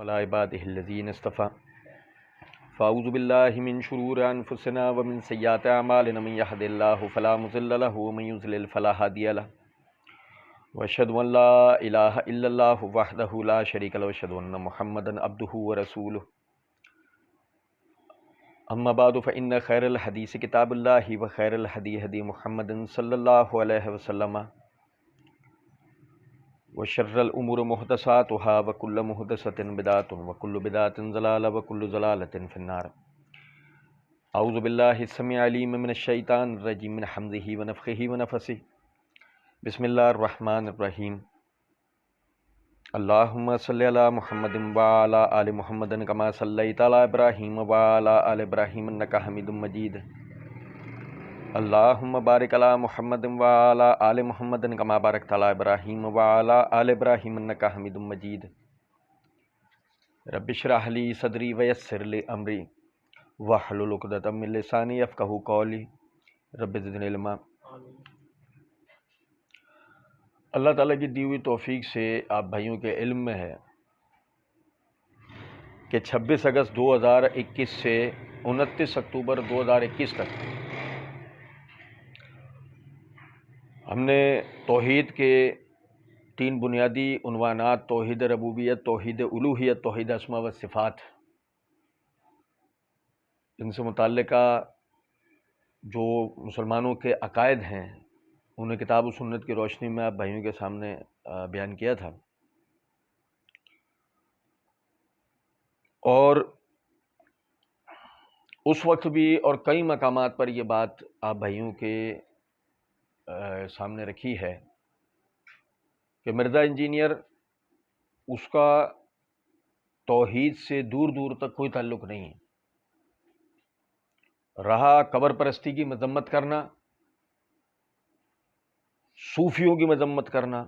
وعلى عباده الذين اصطفى فأعوذ بالله من شرور أنفسنا ومن سيئات أعمالنا من يهد الله فلا مضل له ومن يضلل فلا هادي له وأشهد أن لا إله إلا الله وحده لا شريك له وأشهد أن محمدا عبده ورسوله أما بعد فإن خير الحديث كتاب الله وخير الهدي هدي محمد صلى الله عليه وسلم وشر الأمور محدثاتها وكل محدثة بدعة وكل بدعة ضلالة وكل ضلالة في النار. أعوذ بالله السميع العليم من الشيطان الرجيم من حمزه ونفخه ونفثه. بسم الله الرحمن الرحيم. اللهم صل على محمد وعلى آل محمد كما صليت على إبراهيم وعلى آل إبراهيم إنك حميد مجيد. اللهم بارك على محمد وعلى آل محمد كما باركت على إبراهيم وعلى آل إبراهيم إنك حميد مجيد. رب اشرح لي صدري ويسر لي أمري واحلل عقدة من لساني يفقهوا قولي رب زدني علما. اللہ تعالیٰ کی دی ہوئی توفیق سے آپ بھائیوں کے علم میں ہے کہ 26 اگست 2021 سے 29 اکتوبر 2021 تک ہم نے توحید کے 3 بنیادی عنوانات توحید ربوبیت، توحید الوہیت، توحید اسماء و صفات، ان سے متعلقہ جو مسلمانوں کے عقائد ہیں انہیں کتاب و سنت کی روشنی میں آپ بھائیوں کے سامنے بیان کیا تھا. اور اس وقت بھی اور کئی مقامات پر یہ بات آپ بھائیوں کے سامنے رکھی ہے کہ مرزا انجینئر اس کا توحید سے دور دور تک کوئی تعلق نہیں ہے. رہا قبر پرستی کی مذمت کرنا، صوفیوں کی مذمت کرنا،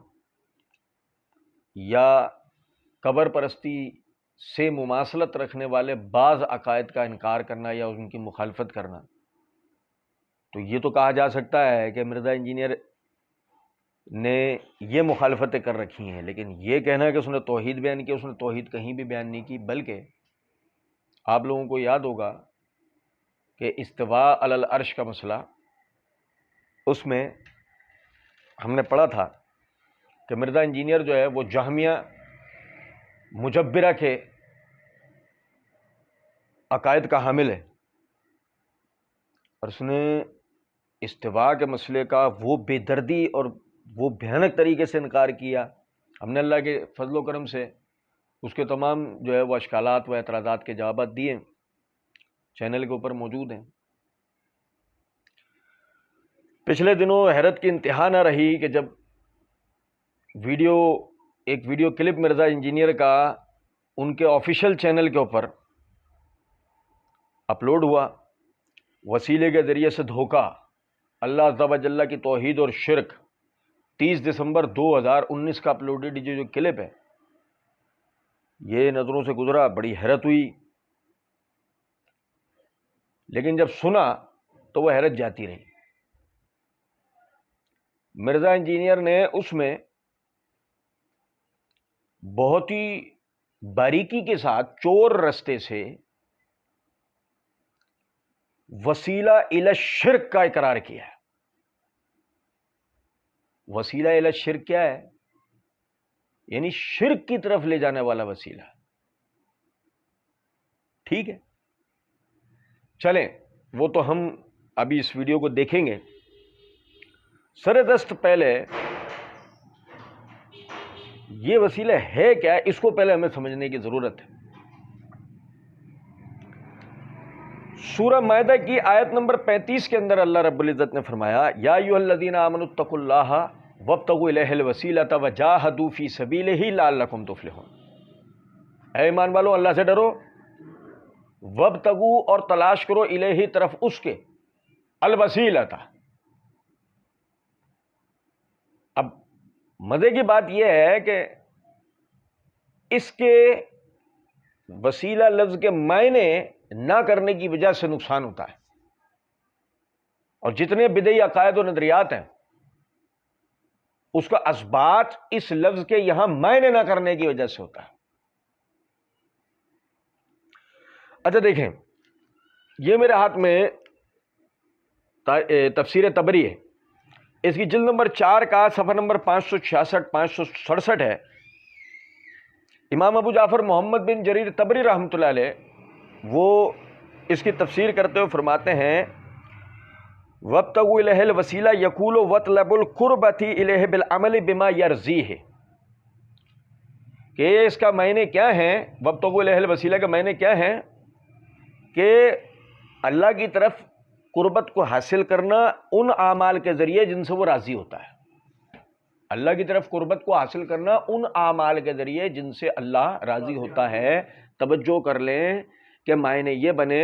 یا قبر پرستی سے مماثلت رکھنے والے بعض عقائد کا انکار کرنا یا ان کی مخالفت کرنا، تو یہ تو کہا جا سکتا ہے کہ مرزا انجینئر نے یہ مخالفتیں کر رکھی ہیں، لیکن یہ کہنا کہ اس نے توحید بیان کی، اس نے توحید کہیں بھی بیان نہیں کی. بلکہ آپ لوگوں کو یاد ہوگا کہ استواء علی العرش کا مسئلہ، اس میں ہم نے پڑھا تھا کہ مرزا انجینئر جو ہے وہ جہمیہ مجبرہ کے عقائد کا حامل ہے، اور اس نے استواء کے مسئلے کا وہ بے دردی اور وہ بھیانک طریقے سے انکار کیا. ہم نے اللہ کے فضل و کرم سے اس کے تمام جو ہے وہ اشکالات و اعتراضات کے جوابات دیے، چینل کے اوپر موجود ہیں. پچھلے دنوں حیرت کی انتہا نہ رہی کہ جب ایک ویڈیو کلپ مرزا انجینئر کا ان کے آفیشیل چینل کے اوپر اپلوڈ ہوا، وسیلے کے ذریعے سے دھوکہ، اللہ عز و جل کی توحید اور شرک، 30 دسمبر 2019 کا اپلوڈڈ جو کلپ ہے، یہ نظروں سے گزرا، بڑی حیرت ہوئی. لیکن جب سنا تو وہ حیرت جاتی رہی. مرزا انجینئر نے اس میں بہت ہی باریکی کے ساتھ چور رستے سے وسیلہ الی الشرک کا اقرار کیا ہے. وسیلہ الی الشرک کیا ہے؟ یعنی شرک کی طرف لے جانے والا وسیلہ. ٹھیک ہے، چلیں وہ تو ہم ابھی اس ویڈیو کو دیکھیں گے. سر دست پہلے یہ وسیلہ ہے کیا، اس کو پہلے ہمیں سمجھنے کی ضرورت ہے. سورہ مائدہ کی آیت نمبر 35 کے اندر اللہ رب العزت نے فرمایا، یا ایھا الذین آمنوا اتقوا اللہ وابتغوا الیہ الوسیلۃ وجاہدوا فی سبیلہ لعلکم تفلحون. اے ایمان والو، اللہ سے ڈرو، وابتغوا اور تلاش کرو، الیہ طرف اس کے، الوسیلۃ. اب مزے کی بات یہ ہے کہ اس کے وسیلہ لفظ کے معنی نہ کرنے کی وجہ سے نقصان ہوتا ہے، اور جتنے بدعی عقائد و نظریات ہیں اس کا اثبات اس لفظ کے یہاں معنی نہ کرنے کی وجہ سے ہوتا ہے. اچھا دیکھیں، یہ میرے ہاتھ میں تفسیر تبری ہے، اس کی جلد نمبر 4 کا صفحہ نمبر 566 567 ہے۔ امام ابو جعفر محمد بن جریر تبری رحمۃ اللہ علیہ وہ اس کی تفسیر کرتے ہوئے فرماتے ہیں وَابْتَغُوا إِلَيْهِ الْوَسِيلَةَ يَقُولُ وَاطْلُبُوا الْقُرْبَةَ إِلَيْهِ بِالْعَمَلِ بِمَا يَرْضِيهِ، کہ اس کا معنی کیا ہے، وَابْتَغُوا إِلَيْهِ الْوَسِيلَةَ کا معنی کیا ہے کہ اللہ کی طرف قربت کو حاصل کرنا ان اعمال کے ذریعے جن سے وہ راضی ہوتا ہے۔ اللہ کی طرف قربت کو حاصل کرنا ان اعمال کے ذریعے جن سے اللہ راضی ہوتا ہے۔ توجہ کر لیں کہ معنی یہ بنے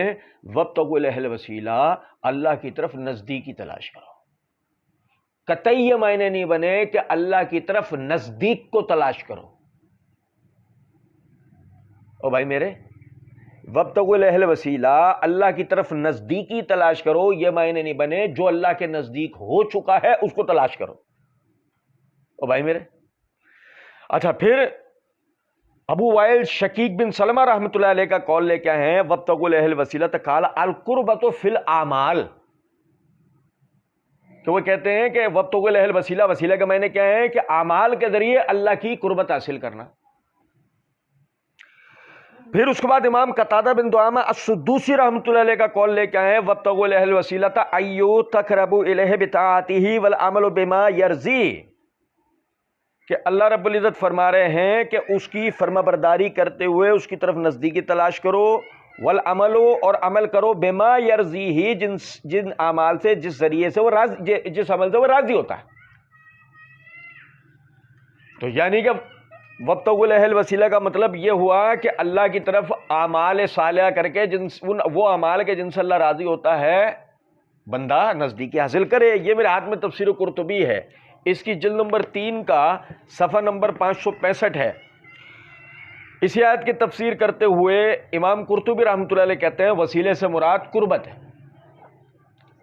وابتغوا الیہ الوسیلہ، اللہ کی طرف نزدیکی تلاش کرو۔ قطعی یہ معنی نہیں بنے کہ اللہ کی طرف نزدیک کو تلاش کرو۔ او بھائی میرے، وابتغوا الیہ الوسیلہ، اللہ کی طرف نزدیکی تلاش کرو، یہ معنی نہیں بنے جو اللہ کے نزدیک ہو چکا ہے اس کو تلاش کرو۔ او بھائی میرے، اچھا پھر ابو وائل شقیق بن سلمہ رحمۃ اللہ علیہ کا قول لے کے ہیں وابتغوا الیہ الوسیلہ قال القربۃ فی الاعمال، تو وہ کہتے ہیں کہ وابتغوا الیہ الوسیلہ، وسیلہ کا معنی کیا ہے کہ اعمال کے ذریعے اللہ کی قربت حاصل کرنا۔ پھر اس کے بعد امام قتادہ بن دعامہ السدوسی رحمۃ اللہ علیہ کا قول لے کے ہیں وابتغوا الیہ الوسیلہ ایو تقربوا الیہ بطاعتہ والعمل بما یرضیہ، کہ اللہ رب العزت فرما رہے ہیں کہ اس کی فرما برداری کرتے ہوئے اس کی طرف نزدیکی تلاش کرو، والعمل، اور عمل کرو، بما یرضیہ، جن اعمال سے جس ذریعے سے وہ راضی، جس عمل سے وہ راضی ہوتا ہے۔ تو یعنی کہ وابتغوا الیہ الوسیلہ کا مطلب یہ ہوا کہ اللہ کی طرف اعمال صالحہ کر کے وہ اعمال کے جن سے اللہ راضی ہوتا ہے بندہ نزدیکی حاصل کرے۔ یہ میرے ہاتھ میں تفسیر قرطبی ہے، اس کی جلد نمبر 3 کا صفحہ نمبر 565 ہے۔ اسی آیت کی تفسیر کرتے ہوئے امام قرطبی رحمۃ اللہ علیہ کہتے ہیں وسیلے سے مراد قربت ہے۔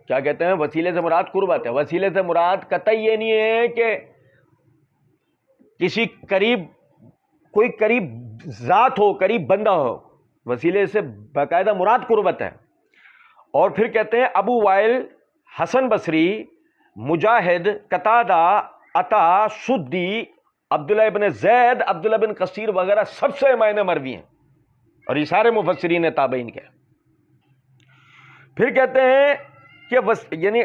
کیا کہتے ہیں؟ وسیلے سے مراد قربت ہے۔ وسیلے سے مراد قطعی یہ نہیں ہے کہ کسی قریب، کوئی قریب ذات ہو، قریب بندہ ہو، وسیلے سے باقاعدہ مراد قربت ہے۔ اور پھر کہتے ہیں ابو وائل، حسن بصری، مجاہد، قتادہ، عطا، سدی، عبداللہ ابن زید، عبداللہ بن کثیر وغیرہ سب سے معنی مروی ہیں، اور یہ سارے مفسرین تابعین کے۔ پھر کہتے ہیں کہ یعنی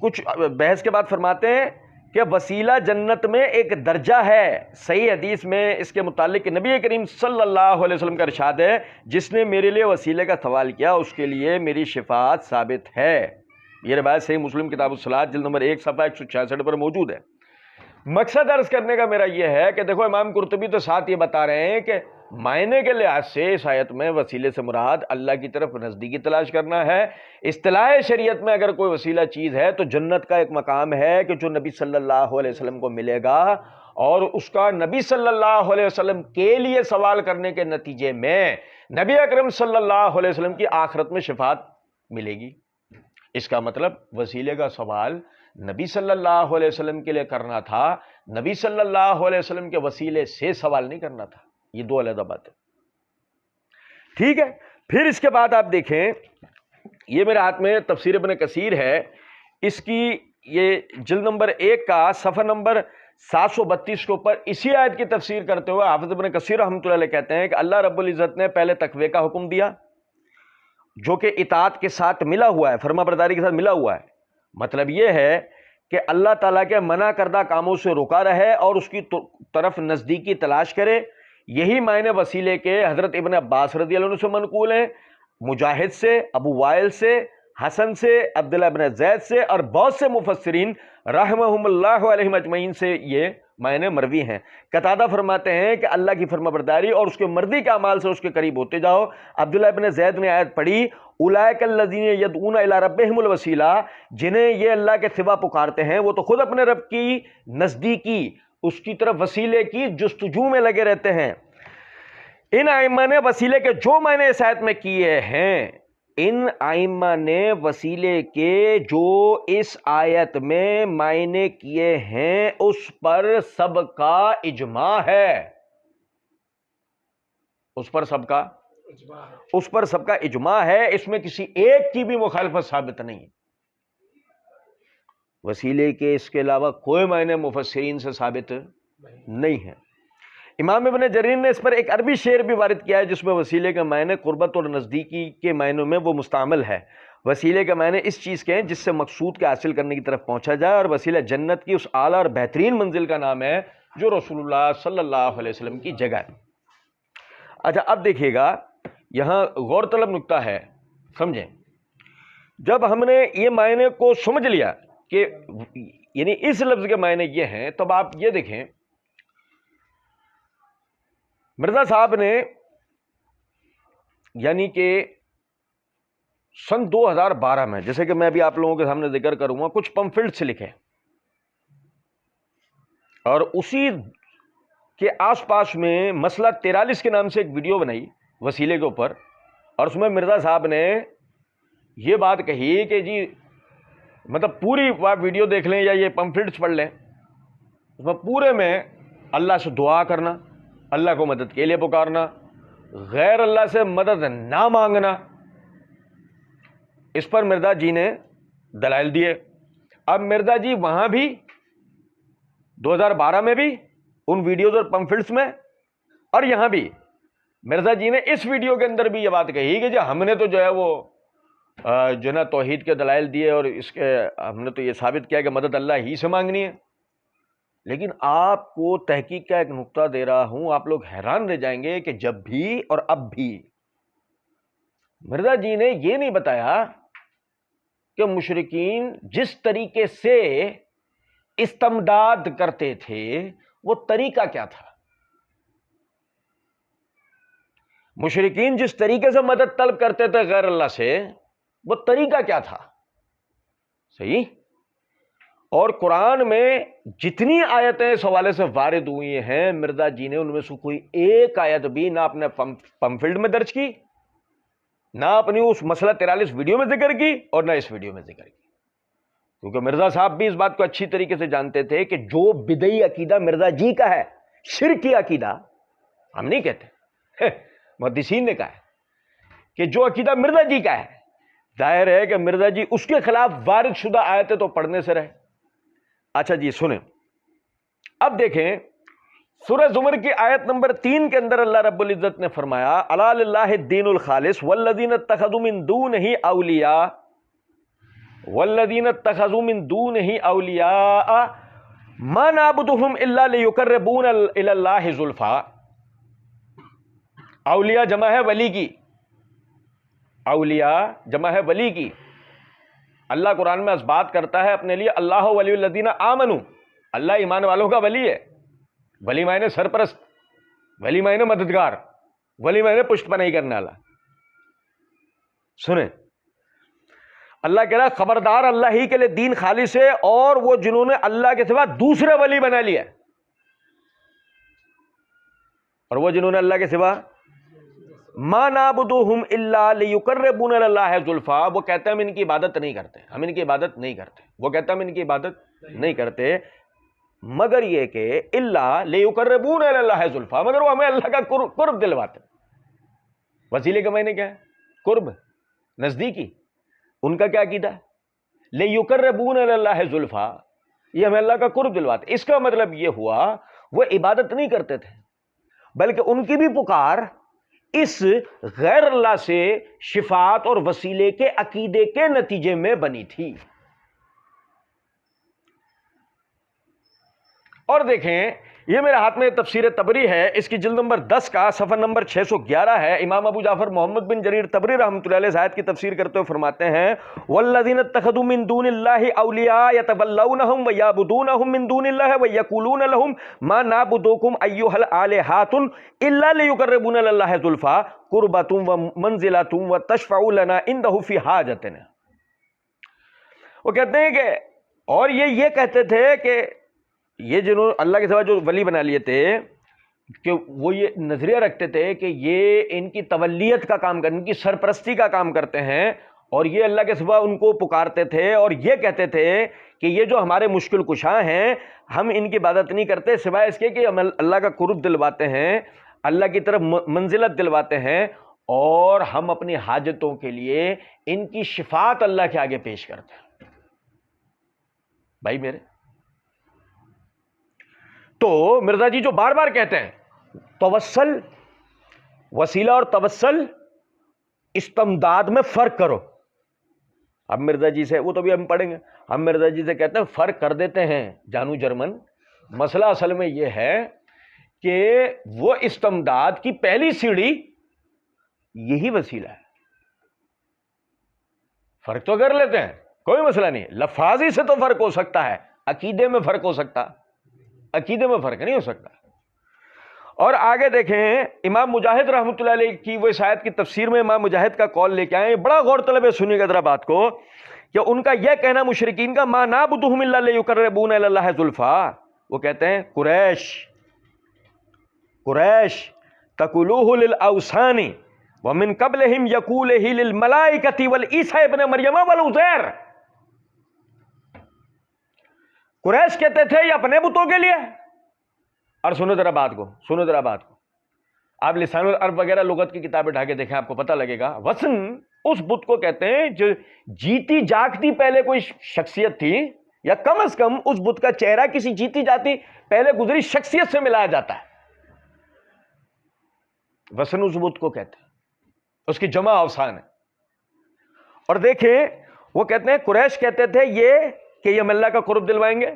کچھ بحث کے بعد فرماتے ہیں کہ وسیلہ جنت میں ایک درجہ ہے۔ صحیح حدیث میں اس کے متعلق نبی کریم صلی اللہ علیہ وسلم کا ارشاد ہے جس نے میرے لیے وسیلے کا سوال کیا اس کے لیے میری شفاعت ثابت ہے۔ یہ روایت صحیح مسلم کتاب الصلاۃ جلد نمبر 1 صفحہ 166 پر موجود ہے۔ مقصد عرض کرنے کا میرا یہ ہے کہ دیکھو امام قرطبی تو ساتھ یہ بتا رہے ہیں کہ معنی کے لحاظ سے اس آیت میں وسیلے سے مراد اللہ کی طرف نزدیکی تلاش کرنا ہے۔ اصطلاح شریعت میں اگر کوئی وسیلہ چیز ہے تو جنت کا ایک مقام ہے کہ جو نبی صلی اللہ علیہ وسلم کو ملے گا، اور اس کا نبی صلی اللہ علیہ وسلم کے لیے سوال کرنے کے نتیجے میں نبی اکرم صلی اللہ علیہ وسلم کی آخرت میں شفاعت ملے گی۔ اس کا مطلب وسیلے کا سوال نبی صلی اللہ علیہ وسلم کے لیے کرنا تھا، نبی صلی اللہ علیہ وسلم کے وسیلے سے سوال نہیں کرنا تھا۔ یہ دو علیحدہ بات ہے، ٹھیک ہے۔ پھر اس کے بعد آپ دیکھیں، یہ میرے ہاتھ میں تفسیر ابن کثیر ہے، اس کی یہ جلد نمبر 1 کا صفحہ نمبر 732 کے اوپر اسی آیت کی تفسیر کرتے ہوئے حافظ ابن کثیر رحمۃ اللہ علیہ کہتے ہیں کہ اللہ رب العزت نے پہلے تقوی کا حکم دیا جو کہ اطاعت کے ساتھ ملا ہوا ہے، فرما برداری کے ساتھ ملا ہوا ہے۔ مطلب یہ ہے کہ اللہ تعالیٰ کے منع کردہ کاموں سے رکا رہے اور اس کی طرف نزدیکی تلاش کرے۔ یہی معنی وسیلے کے حضرت ابن عباس رضی اللہ عنہ سے منقول ہیں، مجاہد سے، ابو وائل سے، حسن سے، عبداللہ ابن زید سے، اور بہت سے مفسرین رحمہم اللہ علیہم اجمعین سے یہ معنی مروی ہیں۔ قتادہ فرماتے ہیں کہ اللہ کی فرما برداری اور اس کے مرضی کے اعمال سے اس کے قریب ہوتے جاؤ۔ عبداللہ ابن زید نے آیت پڑھی اولئک الذین یدعون الی ربہم الوسیلہ، جنہیں یہ اللہ کے سوا پکارتے ہیں وہ تو خود اپنے رب کی نزدیکی، اس کی طرف وسیلے کی جستجو میں لگے رہتے ہیں۔ ان ائمہ نے وسیلے کے جو معنی اس آیت میں کیے ہیں، ان ائمہ نے وسیلے کے جو اس آیت میں معنی کیے ہیں اس پر سب کا اجماع ہے، اس پر سب کا اس پر سب کا اجماع ہے، اس میں کسی ایک کی بھی مخالفت ثابت نہیں ہے۔ وسیلے کے اس کے علاوہ کوئی معنی مفسرین سے ثابت نہیں ہے۔ امام ابن جریر نے اس پر ایک عربی شعر بھی وارد کیا ہے جس میں وسیلے کا معنی قربت اور نزدیکی کے معنوں میں وہ مستعمل ہے۔ وسیلے کا معنی اس چیز کے ہیں جس سے مقصود کے حاصل کرنے کی طرف پہنچا جائے، اور وسیلہ جنت کی اس اعلیٰ اور بہترین منزل کا نام ہے جو رسول اللہ صلی اللہ علیہ وسلم کی جگہ ہے۔ اچھا اب دیکھیے گا، یہاں غور طلب نکتہ ہے، سمجھیں۔ جب ہم نے یہ معنی کو سمجھ لیا کہ یعنی اس لفظ کے معنی یہ ہیں، تب آپ یہ دیکھیں مرزا صاحب نے یعنی کہ سن 2012 میں، جیسے کہ میں بھی آپ لوگوں کے سامنے ذکر کروں گا، کچھ پمفلٹس لکھے اور اسی کے آس پاس میں مسئلہ 43 کے نام سے ایک ویڈیو بنائی وسیلے کے اوپر، اور اس میں مرزا صاحب نے یہ بات کہی کہ جی مطلب پوری ویڈیو دیکھ لیں یا یہ پمفلٹس پڑھ لیں، اس میں پورے میں اللہ سے دعا کرنا، اللہ کو مدد کے لیے پکارنا، غیر اللہ سے مدد نہ مانگنا، اس پر مرزا جی نے دلائل دیے۔ اب مرزا جی وہاں بھی 2012 میں بھی ان ویڈیوز اور پمفلٹس میں، اور یہاں بھی مرزا جی نے اس ویڈیو کے اندر بھی یہ بات کہی کہ جو ہم نے تو جو ہے وہ جو نا توحید کے دلائل دیے اور اس کے ہم نے تو یہ ثابت کیا کہ مدد اللہ ہی سے مانگنی ہے، لیکن آپ کو تحقیق کا ایک نقطہ دے رہا ہوں، آپ لوگ حیران رہ جائیں گے کہ جب بھی اور اب بھی مرزا جی نے یہ نہیں بتایا کہ مشرکین جس طریقے سے استمداد کرتے تھے وہ طریقہ کیا تھا، مشرکین جس طریقے سے مدد طلب کرتے تھے غیر اللہ سے وہ طریقہ کیا تھا، صحیح؟ اور قرآن میں جتنی آیتیں اس حوالے سے وارد ہوئی ہیں، مرزا جی نے ان میں سے کوئی ایک آیت بھی نہ اپنے پمفلٹ میں درج کی، نہ اپنی اس مسئلہ 43 ویڈیو میں ذکر کی، اور نہ اس ویڈیو میں ذکر کی، کیونکہ مرزا صاحب بھی اس بات کو اچھی طریقے سے جانتے تھے کہ جو بدعی عقیدہ مرزا جی کا ہے، شرکی عقیدہ، ہم نہیں کہتے، محدثین نے کہا ہے کہ جو عقیدہ مرزا جی کا ہے، ظاہر ہے کہ مرزا جی اس کے خلاف وارد شدہ آیتیں تو پڑھنے سے رہے۔ اچھا جی سنیں، اب دیکھیں سورہ زمر کی آیت نمبر 3 کے اندر اللہ رب العزت نے فرمایا الا للہ الدین الخالص والذین اتخذوا من دونہ اولیاء ما نعبدهم الا لیقربونا الی اللہ زلفی۔ اولیاء جمع ہے ولی کی، اولیاء جمع ہے ولی کی۔ اللہ قرآن میں اس بات کرتا ہے اپنے لیے اللہ ولی الذین آمنوا، اللہ ایمان والوں کا ولی ہے۔ ولی معنی سرپرست، ولی معنی مددگار، ولی معنی پشت پناہی کرنے والا۔ سنیں اللہ کہہ رہا ہے خبردار اللہ ہی کے لیے دین خالص ہے، اور وہ جنہوں نے اللہ کے سوا دوسرے ولی بنا لیا، اور وہ جنہوں نے اللہ کے سوا ما نعبدهم الا لیقربونا الی اللہ زلفی، وہ کہتے ہیں ہم ان کی عبادت نہیں کرتے، ہم ان کی عبادت نہیں کرتے، وہ کہتے ہیں ہم ان کی عبادت نہیں کرتے مگر یہ کہ الا لیقربونا الی اللہ زلفی، مگر وہ ہمیں اللہ کا قرب دلواتے ہیں۔ وسیلے کا معنی کیا ہے؟ قرب، نزدیکی۔ ان کا کیا عقیدہ ہے؟ لیقربونا الی اللہ زلفی، یہ ہمیں اللہ کا قرب دلواتے۔ اس کا مطلب یہ ہوا وہ عبادت نہیں کرتے تھے، بلکہ ان کی بھی پکار اس غیر اللہ سے شفاعت اور وسیلے کے عقیدے کے نتیجے میں بنی تھی۔ اور دیکھیں یہ میرے ہاتھ میں تفسیر تبری ہے، اس کی جلد نمبر 10 کا صفحہ نمبر 611 ہے۔ امام ابو جعفر محمد بن جریر تبری رحمۃ اللہ علیہ اس آیت کی تفسیر کرتے ہوئے فرماتے ہیں والذین اتخذوا من دون اللہ اولیاء یتولونہم ویعبدونہم من دون اللہ ویقولون لہم ما نعبدکم ایھا الالہۃ الا لیقربونا الی اللہ زلفی قربۃ ومنزلۃ وتشفعوا لنا عنده فی حاجتنا۔ وہ کہتے ہیں کہ اور یہ کہتے تھے کہ یہ جنہوں اللہ کے سوا جو ولی بنا لیے تھے کہ وہ یہ نظریہ رکھتے تھے کہ یہ ان کی تولیت کا کام کرتے، ان کی سرپرستی کا کام کرتے ہیں، اور یہ اللہ کے سوا ان کو پکارتے تھے اور یہ کہتے تھے کہ یہ جو ہمارے مشکل کشاں ہیں ہم ان کی عبادت نہیں کرتے سوائے اس کے کہ ہم اللہ کا قرب دلواتے ہیں، اللہ کی طرف منزلت دلواتے ہیں، اور ہم اپنی حاجتوں کے لیے ان کی شفاعت اللہ کے آگے پیش کرتے ہیں. بھائی میرے، تو مرزا جی جو بار بار کہتے ہیں توسل، وسیلہ اور توسل استمداد میں فرق کرو. اب مرزا جی سے، وہ تو بھی ہم پڑھیں گے، ہم مرزا جی سے کہتے ہیں فرق کر دیتے ہیں جانو جرمن. مسئلہ اصل میں یہ ہے کہ وہ استمداد کی پہلی سیڑھی یہی وسیلہ ہے. فرق تو کر لیتے ہیں، کوئی مسئلہ نہیں، لفاظی سے تو فرق ہو سکتا ہے، عقیدے میں فرق ہو سکتا، عقیدے میں فرق نہیں ہو سکتا. اور آگے دیکھیں امام مجاہد رحمۃ اللہ علیہ کی وہ اس آیت کی تفسیر میں امام مجاہد کا قول لے کے آئے، بڑا غور طلب ہے، سنیے گا ذرا بات کو، کہ ان کا یہ کہنا مشرکین کا ما نعبدہم الا لیقربونا الی اللہ زلفا، وہ کہتے ہیں قریش تقولوہ للاوثان ومن قبلہم یقولہ للملائکۃ والعیسی ابن مریم والعزیر. قریش کہتے تھے یہ اپنے بتوں کے لیے. اور سنو ذرا بات کو، آپ لسان العرب وغیرہ لغت کی کتابیں ڈھا کے دیکھیں، آپ کو پتہ لگے گا. وثن اس بت کو کہتے ہیں جو جیتی جاگتی پہلے کوئی شخصیت تھی، یا کم از کم اس بت کا چہرہ کسی جیتی جاتی پہلے گزری شخصیت سے ملایا جاتا ہے. وثن اس بت کو کہتے ہیں، اس کی جمع اوثان ہے. اور دیکھیں وہ کہتے ہیں قریش کہتے تھے یہ کہ یہ ہم اللہ کا قرب دلوائیں گے،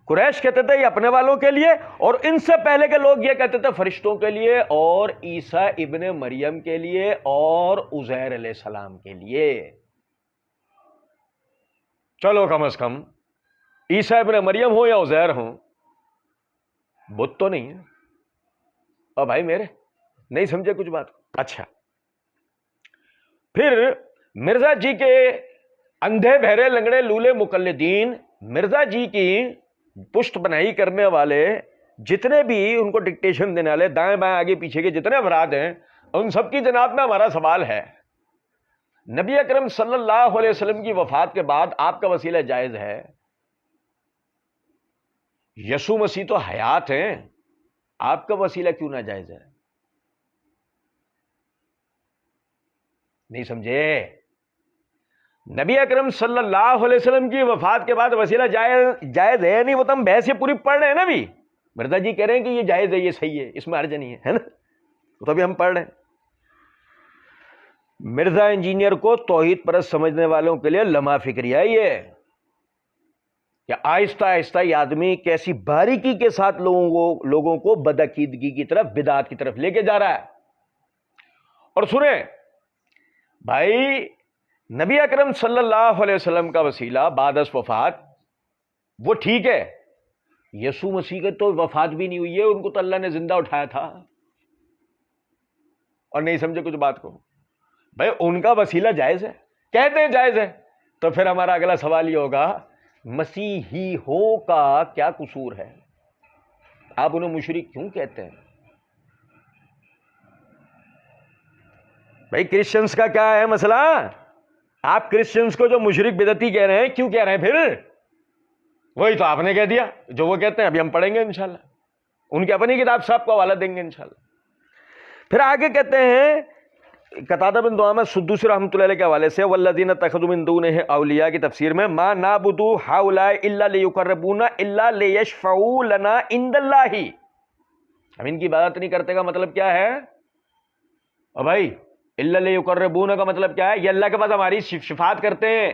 قریش کہتے تھے یہ اپنے والوں کے لیے، اور ان سے پہلے کے لوگ یہ کہتے تھے فرشتوں کے لیے اور عیسیٰ ابن مریم کے لیے اور عزیر علیہ السلام کے لیے. چلو کم از کم عیسیٰ ابن مریم ہو یا عزیر ہوں، بت تو نہیں ہے. اور بھائی میرے نہیں سمجھے کچھ بات. اچھا، پھر مرزا جی کے اندھے بہرے لنگڑے لولے مقلدین، مرزا جی کی پشت بنائی کرنے والے جتنے بھی ان کو ڈکٹیشن دینے والے دائیں بائیں آگے پیچھے کے جتنے افراد ہیں، ان سب کی جناب میں ہمارا سوال ہے، نبی اکرم صلی اللہ علیہ وسلم کی وفات کے بعد آپ کا وسیلہ جائز ہے، یسوع مسیح تو حیات ہیں، آپ کا وسیلہ کیوں نہ جائز ہے؟ نہیں سمجھے؟ نبی اکرم صلی اللہ علیہ وسلم کی وفات کے بعد وسیلہ جائز ہے نہیں، وہ تو ہم بحث یہ پوری پڑھ رہے ہیں نا. بھی مرزا جی کہہ رہے ہیں کہ یہ جائز ہے، یہ صحیح ہے، اس میں حرج نہیں ہے نا، وہ تو ابھی ہم پڑھ رہے ہیں. مرزا انجینئر کو توحید پرست سمجھنے والوں کے لیے لمحہ فکریہ یہ کہ آہستہ آہستہ یہ آدمی کیسی باریکی کے ساتھ لوگوں کو بدعقیدگی کی طرف، بدعات کی طرف لے کے جا رہا ہے. اور سنیں بھائی، نبی اکرم صلی اللہ علیہ وسلم کا وسیلہ بعد از وفات وہ ٹھیک ہے، یسوع مسیح کے تو وفات بھی نہیں ہوئی ہے، ان کو تو اللہ نے زندہ اٹھایا تھا. اور نہیں سمجھے کچھ بات کو؟ بھائی ان کا وسیلہ جائز ہے، کہتے ہیں جائز ہے، تو پھر ہمارا اگلا سوال یہ ہوگا مسیحی ہو کا کیا قصور ہے؟ آپ انہیں مشرک کیوں کہتے ہیں؟ بھائی کرسچنز کا کیا ہے مسئلہ؟ آپ کرسچنز کو جو مشرک بدعتی کہہ رہے ہیں، کیوں کہہ رہے ہیں پھر؟ وہی تو آپ نے کہہ دیا جو وہ کہتے ہیں، ابھی ہم پڑھیں گے انشاءاللہ، ان کی اپنی کتاب صاحب کو حوالہ دیں گے انشاءاللہ. پھر آگے کہتے ہیں قتادہ بن دعامہ سدوسی رحمۃ اللہ علیہ کے حوالے سے والذین اتخذوا من دونہ اولیاء کی تفسیر میں ما نعبد هؤلاء الا لیقربونا الا لیشفعوا لنا عند اللہ، ہم ان کی عبادت نہیں کرتے کا مطلب کیا ہے؟ اور بھائی الا لیقربونا کا مطلب کیا ہے؟ یہ اللہ کے پاس ہماری شفاعت کرتے ہیں،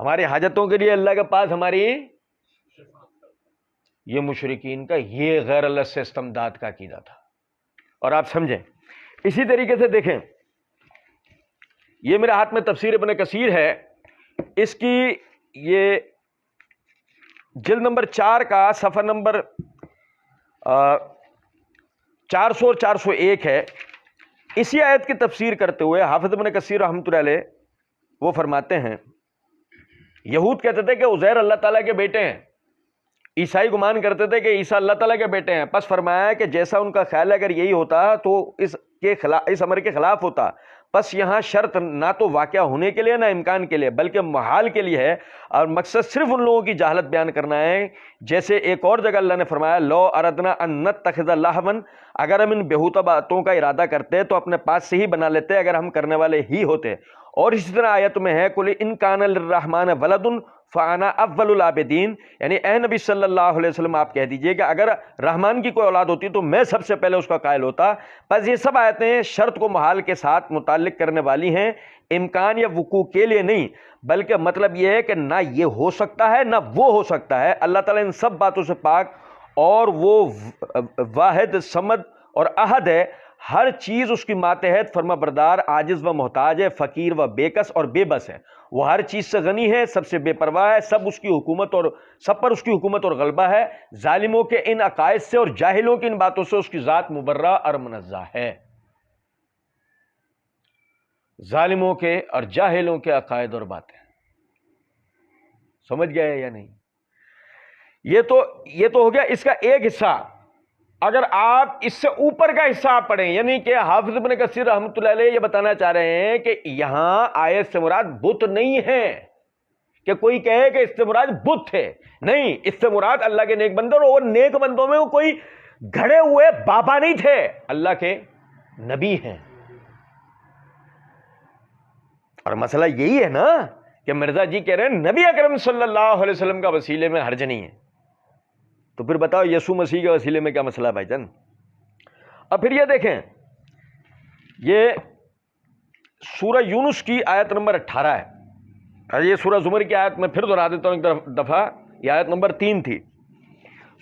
ہماری حاجتوں کے لیے اللہ کے پاس ہماری. یہ مشرکین کا یہ غیر اللہ سے استمداد کا عقیدہ تھا. اور آپ سمجھیں اسی طریقے سے دیکھیں، یہ میرے ہاتھ میں تفسیر ابن کثیر ہے، اس کی یہ جلد نمبر 4 کا صفحہ نمبر 400 اور 401 ہے. اسی آیت کی تفسیر کرتے ہوئے حافظ ابن کثیر رحمۃ اللہ علیہ وہ فرماتے ہیں یہود کہتے تھے کہ عزیر اللہ تعالیٰ کے بیٹے ہیں، عیسائی گمان کرتے تھے کہ عیسیٰ اللہ تعالیٰ کے بیٹے ہیں. پس فرمایا کہ جیسا ان کا خیال ہے اگر یہی ہوتا تو اس امر کے خلاف ہوتا، بس یہاں شرط نہ تو واقعہ ہونے کے لیے نہ امکان کے لیے بلکہ محال کے لیے ہے، اور مقصد صرف ان لوگوں کی جہالت بیان کرنا ہے. جیسے ایک اور جگہ اللہ نے فرمایا لو اردنا ان نتخذ لہوا، اگر ہم ان بیہودہ باتوں کا ارادہ کرتے تو اپنے پاس سے ہی بنا لیتے اگر ہم کرنے والے ہی ہوتے. اور اسی طرح آیت میں ہے قل ان کان للرحمن ولد فانا اول العابدین، یعنی اے نبی صلی اللہ علیہ وسلم آپ کہہ دیجئے کہ اگر رحمان کی کوئی اولاد ہوتی تو میں سب سے پہلے اس کا قائل ہوتا. بس یہ سب آیتیں شرط کو محال کے ساتھ متعلق کرنے والی ہیں، امکان یا وقوع کے لیے نہیں، بلکہ مطلب یہ ہے کہ نہ یہ ہو سکتا ہے نہ وہ ہو سکتا ہے. اللہ تعالیٰ ان سب باتوں سے پاک، اور وہ واحد صمد اور احد ہے، ہر چیز اس کی ماتحت، فرما بردار، عاجز و محتاج ہے، فقیر و بےکس اور بے بس ہے. وہ ہر چیز سے غنی ہے، سب سے بے پرواہ ہے، سب اس کی حکومت اور سب پر اس کی حکومت اور غلبہ ہے. ظالموں کے ان عقائد سے اور جاہلوں کی ان باتوں سے اس کی ذات مبرہ اور منزہ ہے. ظالموں کے اور جاہلوں کے عقائد اور باتیں سمجھ گئے یا نہیں؟ یہ تو ہو گیا اس کا ایک حصہ. اگر آپ اس سے اوپر کا حصہ آپ پڑھیں، یعنی کہ حافظ ابن کثیر رحمۃ اللہ علیہ یہ بتانا چاہ رہے ہیں کہ یہاں آیت سے مراد بت نہیں ہے کہ کوئی کہے کہ اس سے مراد بت ہے، نہیں، اس سے مراد اللہ کے نیک بندے، اور نیک بندوں میں وہ کوئی گھڑے ہوئے بابا نہیں تھے، اللہ کے نبی ہیں. اور مسئلہ یہی ہے نا کہ مرزا جی کہہ رہے ہیں نبی اکرم صلی اللہ علیہ وسلم کا وسیلے میں حرج نہیں ہے، تو پھر بتاؤ یسوع مسیح کے وسیلے میں کیا مسئلہ ہے بھائی جان؟ اب پھر یہ دیکھیں، یہ سورہ یونس کی آیت نمبر 18 ہے. یہ سورہ زمر کی آیت میں پھر دہرا دیتا ہوں ایک دفعہ، یہ آیت نمبر 3 تھی.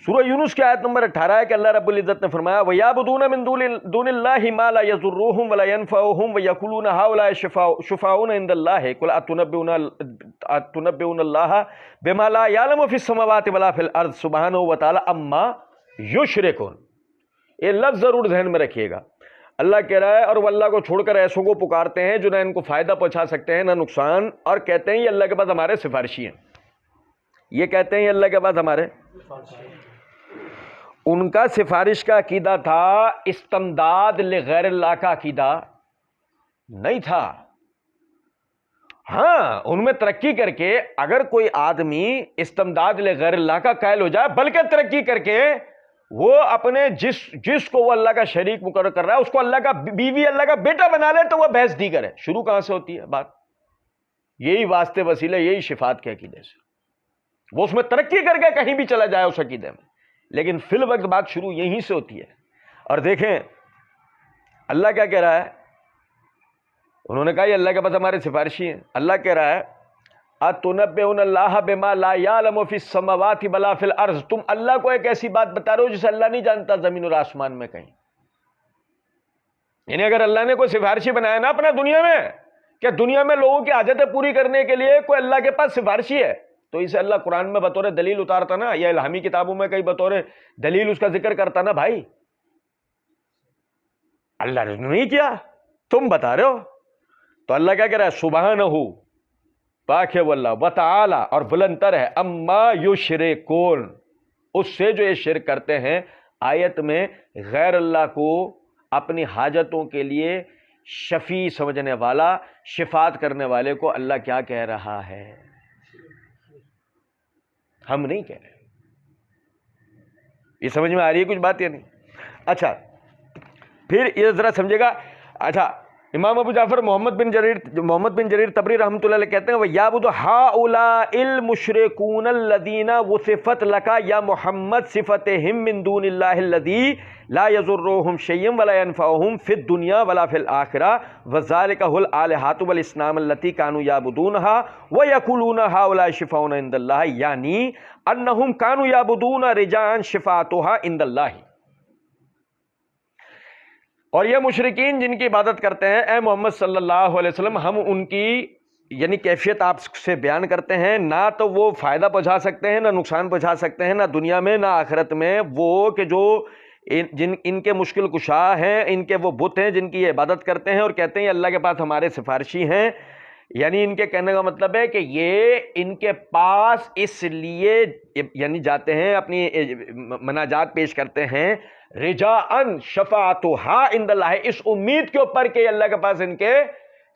سورہ یونس کی آیت نمبر 18 ہے کہ اللہ رب العزت نے فرمایا وَيَعْبُدُونَ مِن دُونِ اللَّهِ مَا لَا يَضُرُّهُمْ وَلَا يَنفَعُهُمْ وَيَقُولُونَ هَؤُلَاءِ شُفَعَاؤُنَا عِندَ اللَّهِ قُلْ أَتُنَبِّئُونَ اللَّهَ بِمَا لَا يَعْلَمُ فِي السَّمَاوَاتِ وَلَا فِي الْأَرْضِ سُبْحَانَهُ وَتَعَالَىٰ عَمَّا يُشْرِكُونَ. یہ لفظ ضرور ذہن میں رکھیے گا. اللہ کہہ رہا ہے اور وہ اللہ کو چھوڑ کر ایسوں کو پکارتے ہیں جو نہ ان کو فائدہ پہنچا سکتے ہیں نہ نقصان، اور کہتے ہیں یہ اللہ کے پاس ہمارے سفارشی ہیں. یہ کہتے ہیں یہ اللہ کے پاس ہمارے، ان کا سفارش کا عقیدہ تھا، استمداد لغیر اللہ کا عقیدہ نہیں تھا. ہاں ان میں ترقی کر کے اگر کوئی آدمی استمداد لغیر اللہ کا قائل ہو جائے، بلکہ ترقی کر کے وہ اپنے جس کو وہ اللہ کا شریک مقرر کر رہا ہے اس کو اللہ کا بیوی، اللہ کا بیٹا بنا لے، تو وہ بحث دی کرے. شروع کہاں سے ہوتی ہے بات؟ یہی واسطے وسیلے، یہی شفاعت کے عقیدے سے. وہ اس میں ترقی کر کے کہیں بھی چلا جائے اس عقیدے میں، لیکن فی الوقت بات شروع یہیں سے ہوتی ہے. اور دیکھیں اللہ کیا کہہ رہا ہے، انہوں نے کہا یہ اللہ کے پاس ہمارے سفارشی ہیں. اللہ کہہ رہا ہے أَتُنَبِّئُونَ اللَّهَ بِمَا لَا يَعْلَمُ فِي السَّمَاوَاتِ وَلَا فِي الْأَرْضِ. تم اللہ کو ایک ایسی بات بتا رہے ہو جسے اللہ نہیں جانتا زمین اور آسمان میں کہیں. یعنی اگر اللہ نے کوئی سفارشی بنایا نا اپنا دنیا میں، کہ دنیا میں لوگوں کی حاجتیں پوری کرنے کے لیے کوئی اللہ کے پاس سفارشی ہے، تو اسے اللہ قرآن میں بطور دلیل اتارتا نا، یا الہامی کتابوں میں کئی بطور دلیل اس کا ذکر کرتا نا. بھائی اللہ نے نہیں کیا، تم بتا رہے ہو. تو اللہ کیا کہہ رہا ہے، سبحانہ، پاک ہے وہ اللہ، وتعالی، اور بلندتر ہے، اما یشرکون، اس سے جو یہ شرک کرتے ہیں. آیت میں غیر اللہ کو اپنی حاجتوں کے لیے شفیع سمجھنے والا، شفاعت کرنے والے کو اللہ کیا کہہ رہا ہے؟ ہم نہیں کہہ رہے. یہ سمجھ میں آ رہی ہے کچھ بات یا نہیں؟ اچھا پھر یہ ذرا سمجھے گا. اچھا امام ابو جعفر محمد بن جریر طبری رحمۃ اللہ علیہ کہتے ہیں وَيَعْبُدُ هَؤُلَاءِ الْمُشْرِكُونَ الَّذِينَ وُصِفَتْ لَكَ يَا مُحَمَّدْ صِفَتِهِم مِّن دُونِ اللَّهِ الَّذِي لَا يَضُرُّهُمْ شَيْئٌ وَلَا يَنفَعُهُمْ فِي الدُّنْيَا وَلَا فِي الْآخِرَةِ وَذَلِكَ هُوَ الْآلِهَةُ وَالْأَصْنَامُ الَّتِي كَانُوا يَعْبُدُونَهَا وَيَقُولُونَ هَؤُلَاءِ شُفَعَاؤُنَا عِندَ اللَّهِ، یعنی أَنَّهُمْ كَانُوا يَعْبُدُونَ رِجَالًا شِفَاعَتُهَا عِندَ اللَّهِ. اور یہ مشرکین جن کی عبادت کرتے ہیں اے محمد صلی اللہ علیہ وسلم، ہم ان کی یعنی کیفیت آپ سے بیان کرتے ہیں، نہ تو وہ فائدہ پہنچا سکتے ہیں نہ نقصان پہنچا سکتے ہیں، نہ دنیا میں نہ آخرت میں. وہ کہ جو ان کے مشکل کشا ہیں، ان کے وہ بت ہیں جن کی یہ عبادت کرتے ہیں اور کہتے ہیں اللہ کے پاس ہمارے سفارشی ہیں. یعنی ان کے کہنے کا مطلب ہے کہ یہ ان کے پاس اس لیے یعنی جاتے ہیں، اپنی مناجات پیش کرتے ہیں رجاءً شفاعتها عند اللہ، اس امید کے اوپر کہ اللہ کے پاس ان کے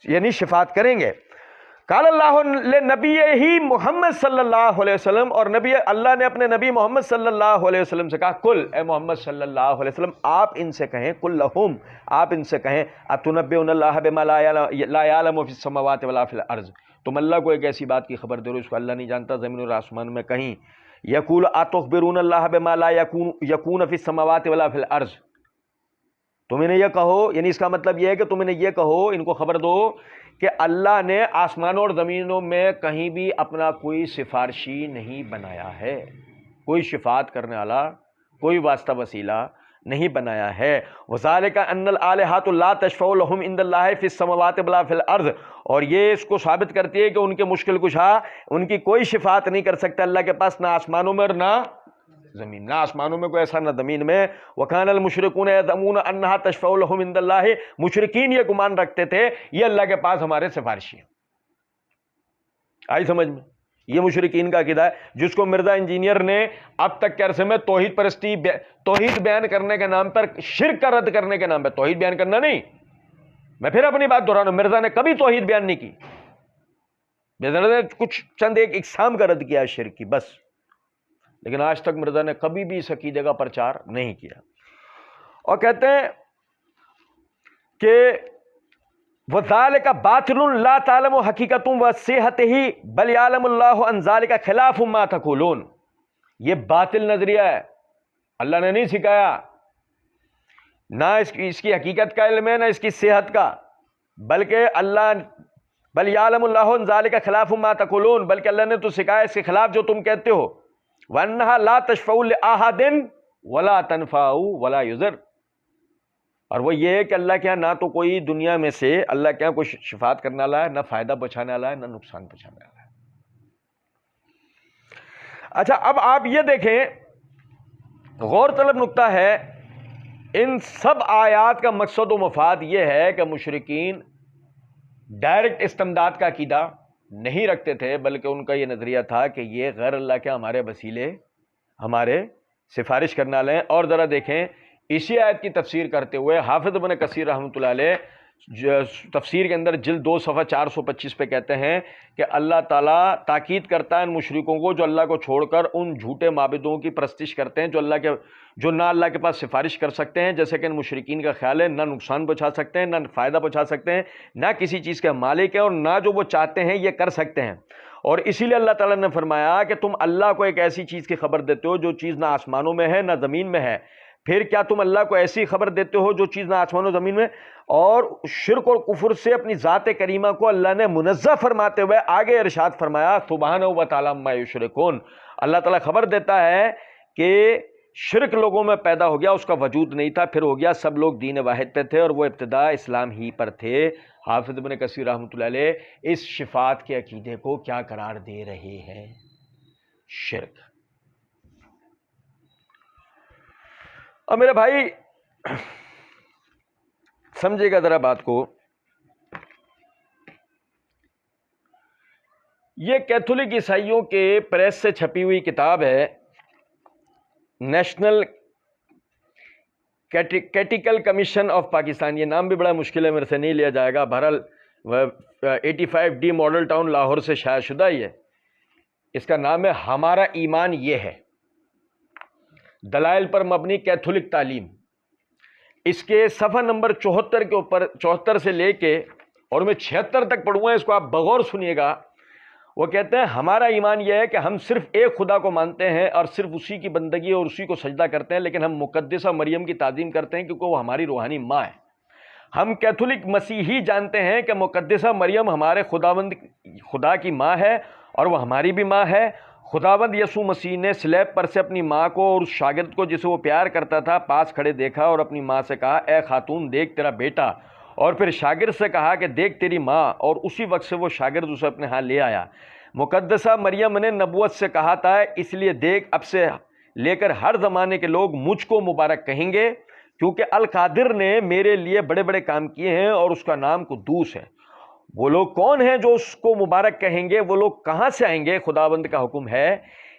یعنی شفاعت کریں گے۔ قال اللہ نبی ہی محمد صلی اللہ علیہ وسلم، اور نبی اللہ نے اپنے نبی محمد صلی اللہ علیہ وسلم سے کہا کل، اے محمد صلی اللہ علیہ وسلم آپ ان سے کہیں، کل لہم آپ ان سے کہیں، اتنبئون اللہ بما لا یعلم فی السماوات ولا فی الارض، تم اللہ کو ایک ایسی بات کی خبر دے رہے ہو اس کو اللہ نہیں جانتا زمین اور آسمان میں کہیں۔ یقول اتخبرون اللہ بما لا یکون فی السماوات ولا فی الارض، تم انہیں یہ کہو، یعنی اس کا مطلب یہ ہے کہ تم انہیں یہ کہو، ان کو خبر دو کہ اللہ نے آسمانوں اور زمینوں میں کہیں بھی اپنا کوئی سفارشی نہیں بنایا ہے، کوئی شفاعت کرنے والا، کوئی واسطہ وسیلہ نہیں بنایا ہے۔ وذالک ان الالہۃ لا تشفع لهم عند اللہ فی السماوات ولا فی الارض، اور یہ اس کو ثابت کرتی ہے کہ ان کے مشکل کشا ان کی کوئی شفاعت نہیں کر سکتا اللہ کے پاس، نہ آسمانوں میں اور نہ زمین، نہ آسمانوں میں کوئی ایسا نہ زمین میں۔ وَكَانَ الْمُشْرِكُونَ يَزْعُمُونَ أَنَّهَا تَشْفَعُ لَهُمْ عِندَ اللَّهِ، مشرکین یہ گمان رکھتے تھے یہ اللہ کے پاس ہمارے سفارشی ہیں۔ آئی سمجھ میں؟ یہ مشرکین کا عقیدہ ہے جس کو مرزا انجینئر نے اب تک کے عرصے میں توحید پرستی، توحید بیان کرنے کے نام پر، شرک کا رد کرنے کے نام پر، توحید بیان کرنا نہیں، میں پھر اپنی بات دہرا رہا ہوں، مرزا نے کبھی توحید بیان نہیں کی، مرزا نے کچھ چند ایک اقسام کا رد کیا ہے شرک کی بس، لیکن آج تک مرزا نے کبھی بھی اس عقیدے کا پرچار نہیں کیا۔ اور کہتے ہیں کہ وَذَلِكَ بَاطِلٌ لَا تَعْلَمُ حَقِيقَةٌ وَصِحَتِهِ بَلْ يَعْلَمُ اللَّهُ أَنْ ذَلِكَ خِلَافٌ مَا تَقُولُونَ، یہ باطل نظریہ ہے، اللہ نے نہیں سکھایا، نہ اس کی حقیقت کا علم ہے نہ اس کی صحت کا، بلکہ اللہ بل یعلم اللہ ان ذالک خلاف ما تقولون، بلکہ اللہ نے تو سکھایا اس کے خلاف جو تم کہتے ہو، وانها لا تشفع لاحد ولا تنفع ولا یضر، اور وہ یہ ہے کہ اللہ کے ہاں نہ تو کوئی دنیا میں سے اللہ کے ہاں کوئی شفاعت کرنے والا ہے، نہ فائدہ پہنچانے والا ہے، نہ نقصان پہنچانے والا ہے۔ اچھا اب آپ یہ دیکھیں، غور طلب نقطہ ہے، ان سب آیات کا مقصد و مفاد یہ ہے کہ مشرکین ڈائریکٹ استمداد کا عقیدہ نہیں رکھتے تھے، بلکہ ان کا یہ نظریہ تھا کہ یہ غیر اللہ کے ہمارے وسیلے، ہمارے سفارش کرنے والے ہیں۔ اور ذرا دیکھیں اسی آیت کی تفسیر کرتے ہوئے حافظ ابن کثیر رحمۃ اللہ علیہ تفسیر کے اندر جلد 2 صفحہ 425 پہ کہتے ہیں کہ اللہ تعالیٰ تاکید کرتا ہے ان مشرکوں کو جو اللہ کو چھوڑ کر ان جھوٹے معبودوں کی پرستش کرتے ہیں جو نہ اللہ کے پاس سفارش کر سکتے ہیں، جیسے کہ ان مشرکین کا خیال ہے نہ نقصان پہنچا سکتے ہیں نہ فائدہ پہنچا سکتے ہیں، نہ کسی چیز کے مالک ہیں، اور نہ جو وہ چاہتے ہیں یہ کر سکتے ہیں۔ اور اسی لیے اللہ تعالیٰ نے فرمایا کہ تم اللہ کو ایک ایسی چیز کی خبر دیتے ہو جو چیز نہ آسمانوں میں ہے نہ زمین میں ہے، پھر کیا تم اللہ کو ایسی خبر دیتے ہو جو چیز نہ آسمان و زمین میں؟ اور شرک اور کفر سے اپنی ذات کریمہ کو اللہ نے منزہ فرماتے ہوئے آگے ارشاد فرمایا سبحانہ و تعالی عما یشرکون، اللہ تعالیٰ خبر دیتا ہے کہ شرک لوگوں میں پیدا ہو گیا، اس کا وجود نہیں تھا، پھر ہو گیا سب لوگ دین واحد پہ تھے اور وہ ابتدا اسلام ہی پر تھے۔ حافظ ابن کثیر رحمۃ اللہ علیہ اس شفاعت کے عقیدے کو کیا قرار دے رہے ہیں؟ شرک۔ اور میرے بھائی سمجھے گا ذرا بات کو، یہ کیتھولک عیسائیوں کے پریس سے چھپی ہوئی کتاب ہے، نیشنل کیٹیکل کمیشن آف پاکستان، یہ نام بھی بڑا مشکل ہے، میرے سے نہیں لیا جائے گا، بہرحال 85D ماڈل ٹاؤن لاہور سے شائع شدہ ہی ہے۔ اس کا نام ہے ہمارا ایمان یہ ہے، دلائل پر مبنی کیتھولک تعلیم۔ اس کے صفحہ نمبر 74 کے اوپر، 74 سے لے کے اور میں 76 تک پڑھوں گا، اس کو آپ بغور سنیے گا۔ وہ کہتے ہیں ہمارا ایمان یہ ہے کہ ہم صرف ایک خدا کو مانتے ہیں اور صرف اسی کی بندگی اور اسی کو سجدہ کرتے ہیں، لیکن ہم مقدسہ مریم کی تعظیم کرتے ہیں کیونکہ وہ ہماری روحانی ماں ہے۔ ہم کیتھولک مسیحی جانتے ہیں کہ مقدسہ مریم ہمارے خدا کی ماں ہے اور وہ ہماری بھی ماں ہے۔ خداوند یسوع مسیح نے سلیب پر سے اپنی ماں کو اور اس شاگرد کو جسے وہ پیار کرتا تھا پاس کھڑے دیکھا اور اپنی ماں سے کہا اے خاتون دیکھ تیرا بیٹا، اور پھر شاگرد سے کہا کہ دیکھ تیری ماں، اور اسی وقت سے وہ شاگرد اسے اپنے ہاں لے آیا۔ مقدسہ مریم نے نبوت سے کہا تھا اس لیے دیکھ اب سے لے کر ہر زمانے کے لوگ مجھ کو مبارک کہیں گے، کیونکہ القادر نے میرے لیے بڑے بڑے کام کیے ہیں اور اس کا نام قدوس ہے۔ وہ لوگ کون ہیں جو اس کو مبارک کہیں گے؟ وہ لوگ کہاں سے آئیں گے؟ خداوند کا حکم ہے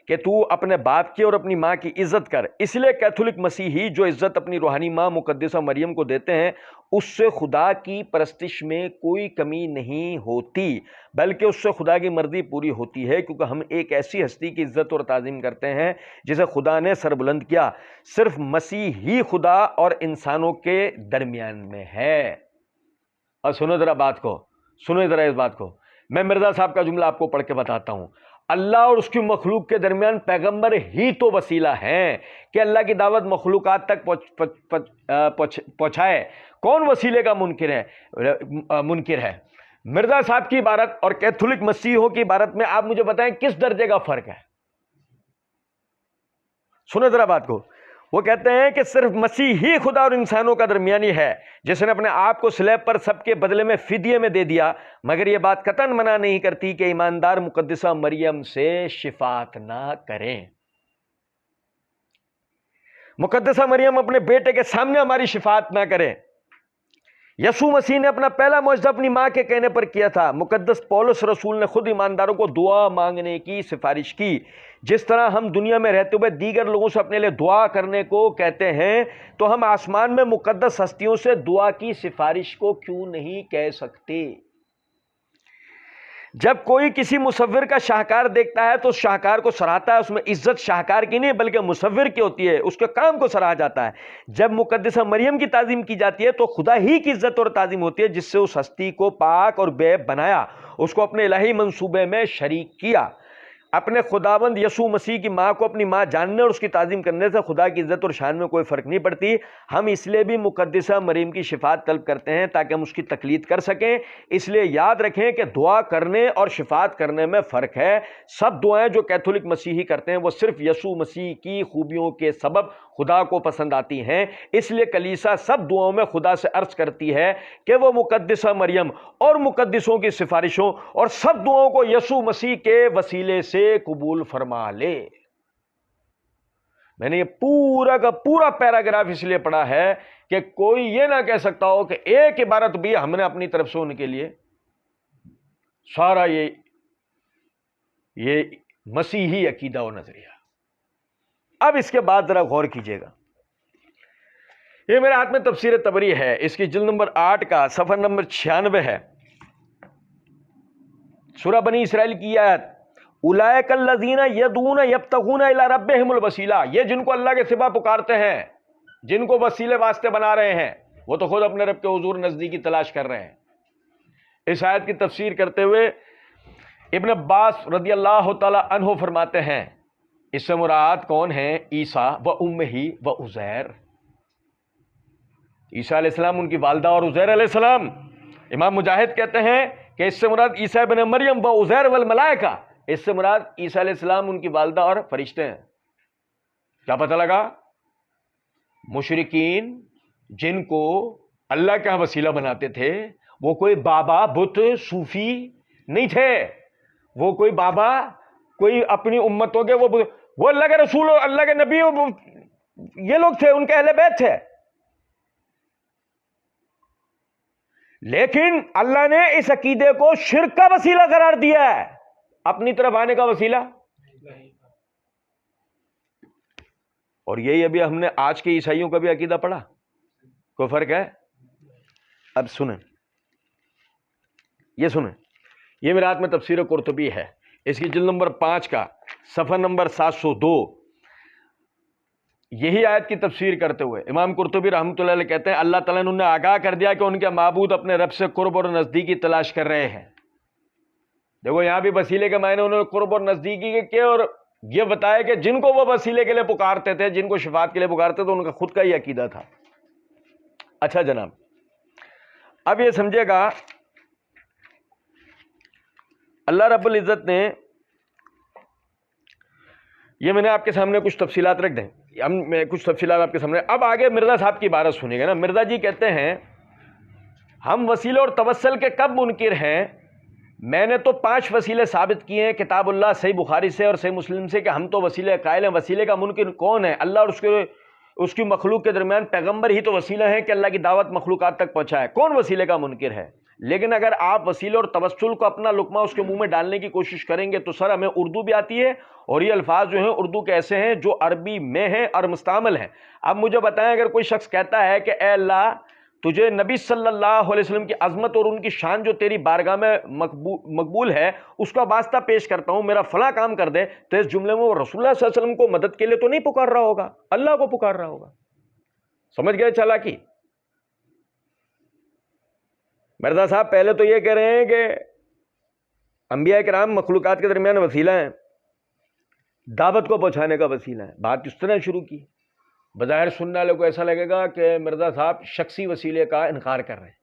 کہ تو اپنے باپ کی اور اپنی ماں کی عزت کر. اس لیے کیتھولک مسیحی جو عزت اپنی روحانی ماں مقدسہ مریم کو دیتے ہیں اس سے خدا کی پرستش میں کوئی کمی نہیں ہوتی، بلکہ اس سے خدا کی مرضی پوری ہوتی ہے، کیونکہ ہم ایک ایسی ہستی کی عزت اور تعظیم کرتے ہیں جسے خدا نے سربلند کیا. صرف مسیح ہی خدا اور انسانوں کے درمیان میں ہے. اور سنو ذرا بات کو، سنو ذرا اس بات کو. میں مرزا صاحب کا جملہ آپ کو پڑھ کے بتاتا ہوں. اللہ اور اس کی مخلوق کے درمیان پیغمبر ہی تو وسیلہ ہیں کہ اللہ کی دعوت مخلوقات تک پہنچائے. کون وسیلے کا منکر ہے؟ مرزا صاحب کی عبارت اور کیتھولک مسیحیوں کی عبارت میں آپ مجھے بتائیں کس درجے کا فرق ہے؟ سنو ذرا بات کو. وہ کہتے ہیں کہ صرف مسیح ہی خدا اور انسانوں کا درمیانی ہے جس نے اپنے آپ کو صلیب پر سب کے بدلے میں فدیے میں دے دیا، مگر یہ بات قطعاً منع نہیں کرتی کہ ایماندار مقدسہ مریم سے شفاعت نہ کریں. مقدسہ مریم اپنے بیٹے کے سامنے ہماری شفاعت نہ کریں. یسوع مسیح نے اپنا پہلا معجزہ اپنی ماں کے کہنے پر کیا تھا. مقدس پولس رسول نے خود ایمانداروں کو دعا مانگنے کی سفارش کی. جس طرح ہم دنیا میں رہتے ہوئے دیگر لوگوں سے اپنے لیے دعا کرنے کو کہتے ہیں، تو ہم آسمان میں مقدس ہستیوں سے دعا کی سفارش کو کیوں نہیں کہہ سکتے؟ جب کوئی کسی مصور کا شاہکار دیکھتا ہے تو اس شاہکار کو سراہتا ہے. اس میں عزت شاہکار کی نہیں بلکہ مصور کی ہوتی ہے، اس کے کام کو سراہا جاتا ہے. جب مقدسہ مریم کی تعظیم کی جاتی ہے تو خدا ہی کی عزت اور تعظیم ہوتی ہے جس سے اس ہستی کو پاک اور بے عیب بنایا، اس کو اپنے الہی منصوبے میں شریک کیا. اپنے خداوند یسوع مسیح کی ماں کو اپنی ماں جاننے اور اس کی تعظیم کرنے سے خدا کی عزت اور شان میں کوئی فرق نہیں پڑتی. ہم اس لیے بھی مقدسہ مریم کی شفاعت طلب کرتے ہیں تاکہ ہم اس کی تقلید کر سکیں. اس لیے یاد رکھیں کہ دعا کرنے اور شفاعت کرنے میں فرق ہے. سب دعائیں جو کیتھولک مسیحی کرتے ہیں وہ صرف یسوع مسیح کی خوبیوں کے سبب خدا کو پسند آتی ہیں. اس لیے کلیسا سب دعاؤں میں خدا سے عرض کرتی ہے کہ وہ مقدسہ مریم اور مقدسوں کی سفارشوں اور سب دعاؤں کو یسوع مسیح کے وسیلے سے قبول فرما لے. میں نے یہ پورا کا پورا پیراگراف اس لیے پڑھا ہے کہ کوئی یہ نہ کہہ سکتا ہو کہ ایک عبارت بھی ہم نے اپنی طرف سے ان کے لیے سارا یہ مسیحی عقیدہ و نظریہ. اب اس کے بعد ذرا غور کیجئے گا. یہ میرے ہاتھ میں تفسیر طبری ہے، اس کی جلد نمبر 8 کا صفحہ نمبر 96 ہے. سورہ بنی اسرائیل کی آیت، اولئک الذین یدعون یبتغون الی ربہم الوسیلہ. یہ جن کو اللہ کے سوا پکارتے ہیں، جن کو وسیلے واسطے بنا رہے ہیں، وہ تو خود اپنے رب کے حضور نزدیکی تلاش کر رہے ہیں. اس آیت کی تفسیر کرتے ہوئے ابن عباس رضی اللہ تعالی عنہ فرماتے ہیں اس سے مراد کون ہیں؟ عیسیٰ و امہ و عزیر. عیسیٰ علیہ السلام، ان کی والدہ، اور عزیر علیہ السلام. امام مجاہد کہتے ہیں کہ اس سے مراد عیسیٰ ابن مریم و عزیر والملائکہ. اس سے مراد عیسیٰ علیہ السلام، ان کی والدہ اور فرشتے ہیں. کیا پتہ لگا؟ مشرکین جن کو اللہ کا وسیلہ بناتے تھے وہ کوئی بابا بت صوفی نہیں تھے. وہ کوئی بابا، کوئی اپنی امتوں کے وہ اللہ کے رسول اور اللہ کے نبی یہ لوگ تھے، ان کے اہل بیت تھے. لیکن اللہ نے اس عقیدے کو شرک کا وسیلہ قرار دیا ہے، اپنی طرف آنے کا وسیلہ. اور یہی ابھی ہم نے آج کے عیسائیوں کا بھی عقیدہ پڑھا. کوئی فرق ہے؟ اب سنیں، یہ سنیں، یہ میرے ہاتھ میں تفسیر قرطبی ہے، اس کی جلد نمبر 5 کا صفحہ نمبر 702. یہی آیت کی تفسیر کرتے ہوئے امام قرطبی رحمۃ اللہ علیہ کہتے ہیں اللہ تعالیٰ نے انہیں آگاہ کر دیا کہ ان کے معبود اپنے رب سے قرب اور نزدیکی تلاش کر رہے ہیں. دیکھو یہاں بھی وسیلے کے معنی انہوں نے قرب اور نزدیکی کے کیے، اور یہ بتایا کہ جن کو وہ وسیلے کے لیے پکارتے تھے، جن کو شفاعت کے لیے پکارتے تھے، ان کا خود کا ہی عقیدہ تھا. اچھا جناب، اب یہ سمجھے گا اللہ رب العزت نے، یہ میں نے آپ کے سامنے کچھ تفصیلات رکھ دیں، میں کچھ تفصیلات آپ کے سامنے. اب آگے مرزا صاحب کی عبارت سنیے گا نا. مرزا جی کہتے ہیں ہم وسیلے اور توسل کے کب منکر ہیں؟ میں نے تو 5 وسیلے ثابت کیے ہیں کتاب اللہ، صحیح بخاری سے اور صحیح مسلم سے، کہ ہم تو وسیلے قائل ہیں. وسیلے کا منکر کون ہے؟ اللہ اور اس کی مخلوق کے درمیان پیغمبر ہی تو وسیلہ ہیں کہ اللہ کی دعوت مخلوقات تک پہنچائے. کون وسیلے کا منکر ہے؟ لیکن اگر آپ وسیلے اور توسل کو اپنا لقمہ اس کے منہ میں ڈالنے کی کوشش کریں گے تو سر ہمیں اردو بھی آتی ہے اور یہ الفاظ جو ہیں اردو کے ایسے ہیں جو عربی میں ہیں اور مستعمل ہیں. اب مجھے بتائیں اگر کوئی شخص کہتا ہے کہ اے اللہ تجھے نبی صلی اللہ علیہ وسلم کی عظمت اور ان کی شان جو تیری بارگاہ میں مقبول ہے اس کا واسطہ پیش کرتا ہوں، میرا فلاں کام کر دے، تو اس جملے میں وہ رسول اللہ صلی اللہ علیہ وسلم کو مدد کے لیے تو نہیں پکار رہا ہوگا، اللہ کو پکار رہا ہوگا. سمجھ گئے چالاکی؟ مرزا صاحب پہلے تو یہ کہہ رہے ہیں کہ انبیاء کرام مخلوقات کے درمیان وسیلہ ہیں، دعوت کو پہنچانے کا وسیلہ ہے. بات اس طرح شروع کی. بظاہر سننے والے کو ایسا لگے گا کہ مرزا صاحب شخصی وسیلے کا انکار کر رہے ہیں.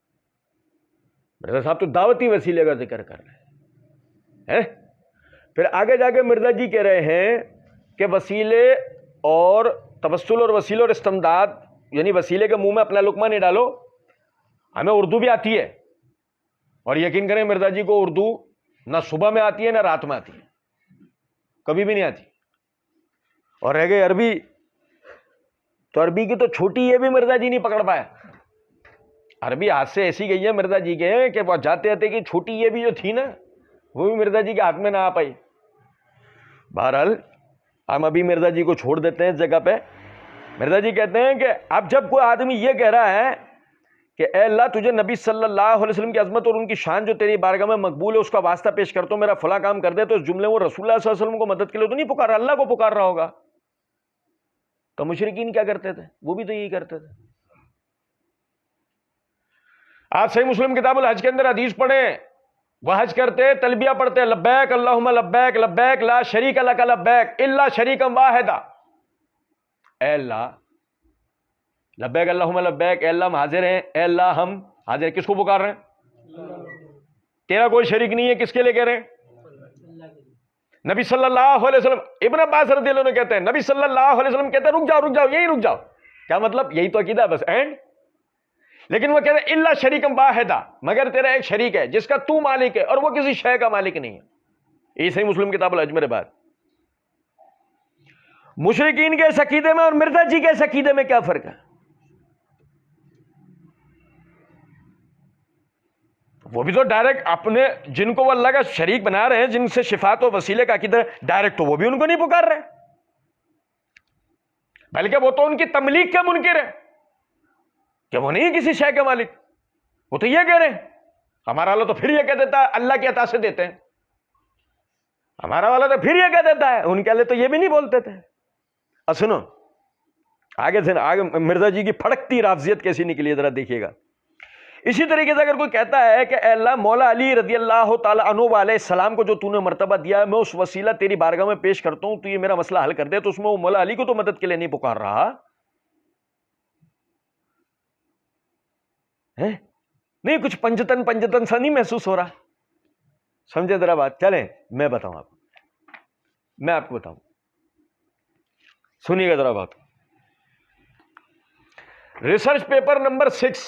مرزا صاحب تو دعوتی وسیلے کا ذکر کر رہے ہیں. پھر آگے جا کے مرزا جی کہہ رہے ہیں کہ وسیلے اور توسل اور وسیلے اور استمداد یعنی وسیلے کے منہ میں اپنا لقمہ نہیں ڈالو. ہمیں اردو بھی آتی ہے اور یقین کریں مرزا جی کو اردو نہ صبح میں آتی ہے نہ رات میں آتی ہے، کبھی بھی نہیں آتی. اور رہ گئی عربی، تو عربی کی تو چھوٹی یہ بھی مرزا جی نہیں پکڑ پایا. عربی ہاتھ سے ایسی گئی ہے مرزا جی کے کہ وہ جاتے آتے کہ چھوٹی یہ بھی جو تھی نا وہ بھی مرزا جی کے ہاتھ میں نہ آ پائی. بہرحال ہم ابھی مرزا جی کو چھوڑ دیتے ہیں اس جگہ پہ. مرزا جی کہتے ہیں کہ اب جب کوئی آدمی یہ کہہ رہا ہے کہ اے اللہ تجھے نبی صلی اللہ علیہ وسلم کی عظمت اور ان کی شان جو تیری بارگاہ میں مقبول ہے اس کا واسطہ پیش کرتا ہوں، میرا فلاں کام کر دے، تو اس جملے میں وہ رسول اللہ صلی اللہ علیہ وسلم کو مدد کے لیے تو نہیں پکار رہا، اللہ کو پکار رہا ہوگا. تو مشرکین کیا کرتے تھے؟ وہ بھی تو یہی کرتے تھے. آپ صحیح مسلم کتاب الحج کے اندر حدیث پڑھیں، وہ حج کرتے تلبیہ پڑھتے لبیک اللہم لبیک لبیک لا شریک لک لبیک الا شریکا واحدا. اے اللہ لبیک اللہم لبیک، اے اللہ ہم حاضر ہیں، اے اللہ ہم حاضر. کس کو پکار رہے ہیں؟ تیرا کوئی شریک نہیں ہے. کس کے لیے کہہ رہے ہیں؟ نبی صلی اللہ علیہ وسلم. ابن عباس رضی اللہ عنہ کہتے ہیں نبی صلی اللہ علیہ وسلم کہتے ہیں رک جاؤ رک جاؤ یہی رک جاؤ. کیا مطلب؟ یہی تو عقیدہ بس اینڈ. لیکن وہ کہتے ہیں الا شریکا واحدا، مگر تیرا ایک شریک ہے جس کا تو مالک ہے اور وہ کسی شے کا مالک نہیں ہے. یہ صحیح مسلم کتاب الحج میرے بات. مشرکین کے اس عقیدے میں اور مرزا جی کے اس عقیدے میں کیا فرق ہے؟ وہ بھی تو ڈائریکٹ اپنے جن کو وہ اللہ کا شریک بنا رہے ہیں، جن سے شفاعت و وسیلے کا عقیدہ ڈائریکٹ، تو وہ بھی ان کو نہیں پکار رہے، بلکہ وہ تو ان کی تملیک کے منکر ہے کہ وہ نہیں کسی شے کے مالک. وہ تو یہ کہہ رہے ہیں. ہمارا والا تو پھر یہ کہہ دیتا ہے اللہ کی عطا سے دیتے ہیں. ہمارا والا تو پھر یہ کہہ دیتا ہے، ان کے والے تو یہ بھی نہیں بولتے تھے. سنو آگے سے آگے مرزا جی کی پھڑکتی رافضیت کیسی نکلی ذرا دیکھیے گا. اسی طریقے سے اگر کوئی کہتا ہے کہ اے اللہ مولا علی رضی اللہ تعالیٰ عنہ علیہ السلام کو جو تو نے مرتبہ دیا ہے میں اس وسیلہ تیری بارگاہ میں پیش کرتا ہوں، تو یہ میرا مسئلہ حل کر دے، تو اس میں وہ مولا علی کو تو مدد کے لیے نہیں پکار رہا ہے؟ نہیں کچھ پنجتن سا نہیں محسوس ہو رہا؟ سمجھے ذرا بات. چلیں میں بتاؤں آپ کو، میں آپ کو بتاؤں، سنیے گا ذرا بات. ریسرچ پیپر نمبر 6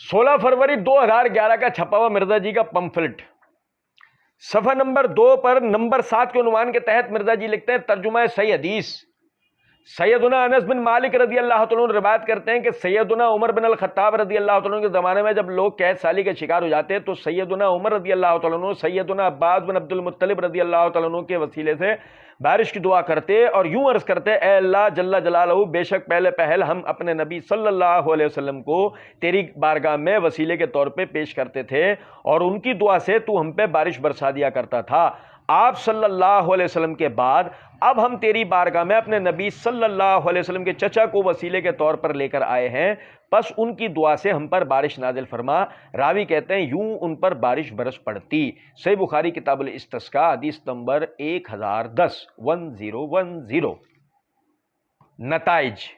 16 فروری 2011 کا چھپا ہوا مرزا جی کا پمفلٹ، صفحہ نمبر 2 پر نمبر 7 کے عنوان کے تحت مرزا جی لکھتے ہیں ترجمہ صحیح حدیث. سیدنا انس بن مالک رضی اللہ تعالیٰ عنہ روایت کرتے ہیں کہ سیدنا عمر بن الخطاب رضی اللہ تعالیٰ عنہ کے زمانے میں جب لوگ قحط سالی کے شکار ہو جاتے تو سیدنا عمر رضی اللہ تعالیٰ عنہ سیدنا عباس بن عبد المطلب رضی اللہ تعالیٰ عنہ کے وسیلے سے بارش کی دعا کرتے اور یوں عرض کرتے اے اللہ جل جلالہ بے شک پہلے پہل ہم اپنے نبی صلی اللہ علیہ وسلم کو تیری بارگاہ میں وسیلے کے طور پہ پیش کرتے تھے اور ان کی دعا سے تو ہم پہ بارش برسا دیا کرتا تھا. آپ صلی اللہ علیہ وسلم کے بعد اب ہم تیری بارگاہ میں اپنے نبی صلی اللہ علیہ وسلم کے چچا کو وسیلے کے طور پر لے کر آئے ہیں، پس ان کی دعا سے ہم پر بارش نازل فرما. راوی کہتے ہیں یوں ان پر بارش برس پڑتی. صحیح بخاری کتاب الاستسقاء حدیث نمبر 1010. نتائج،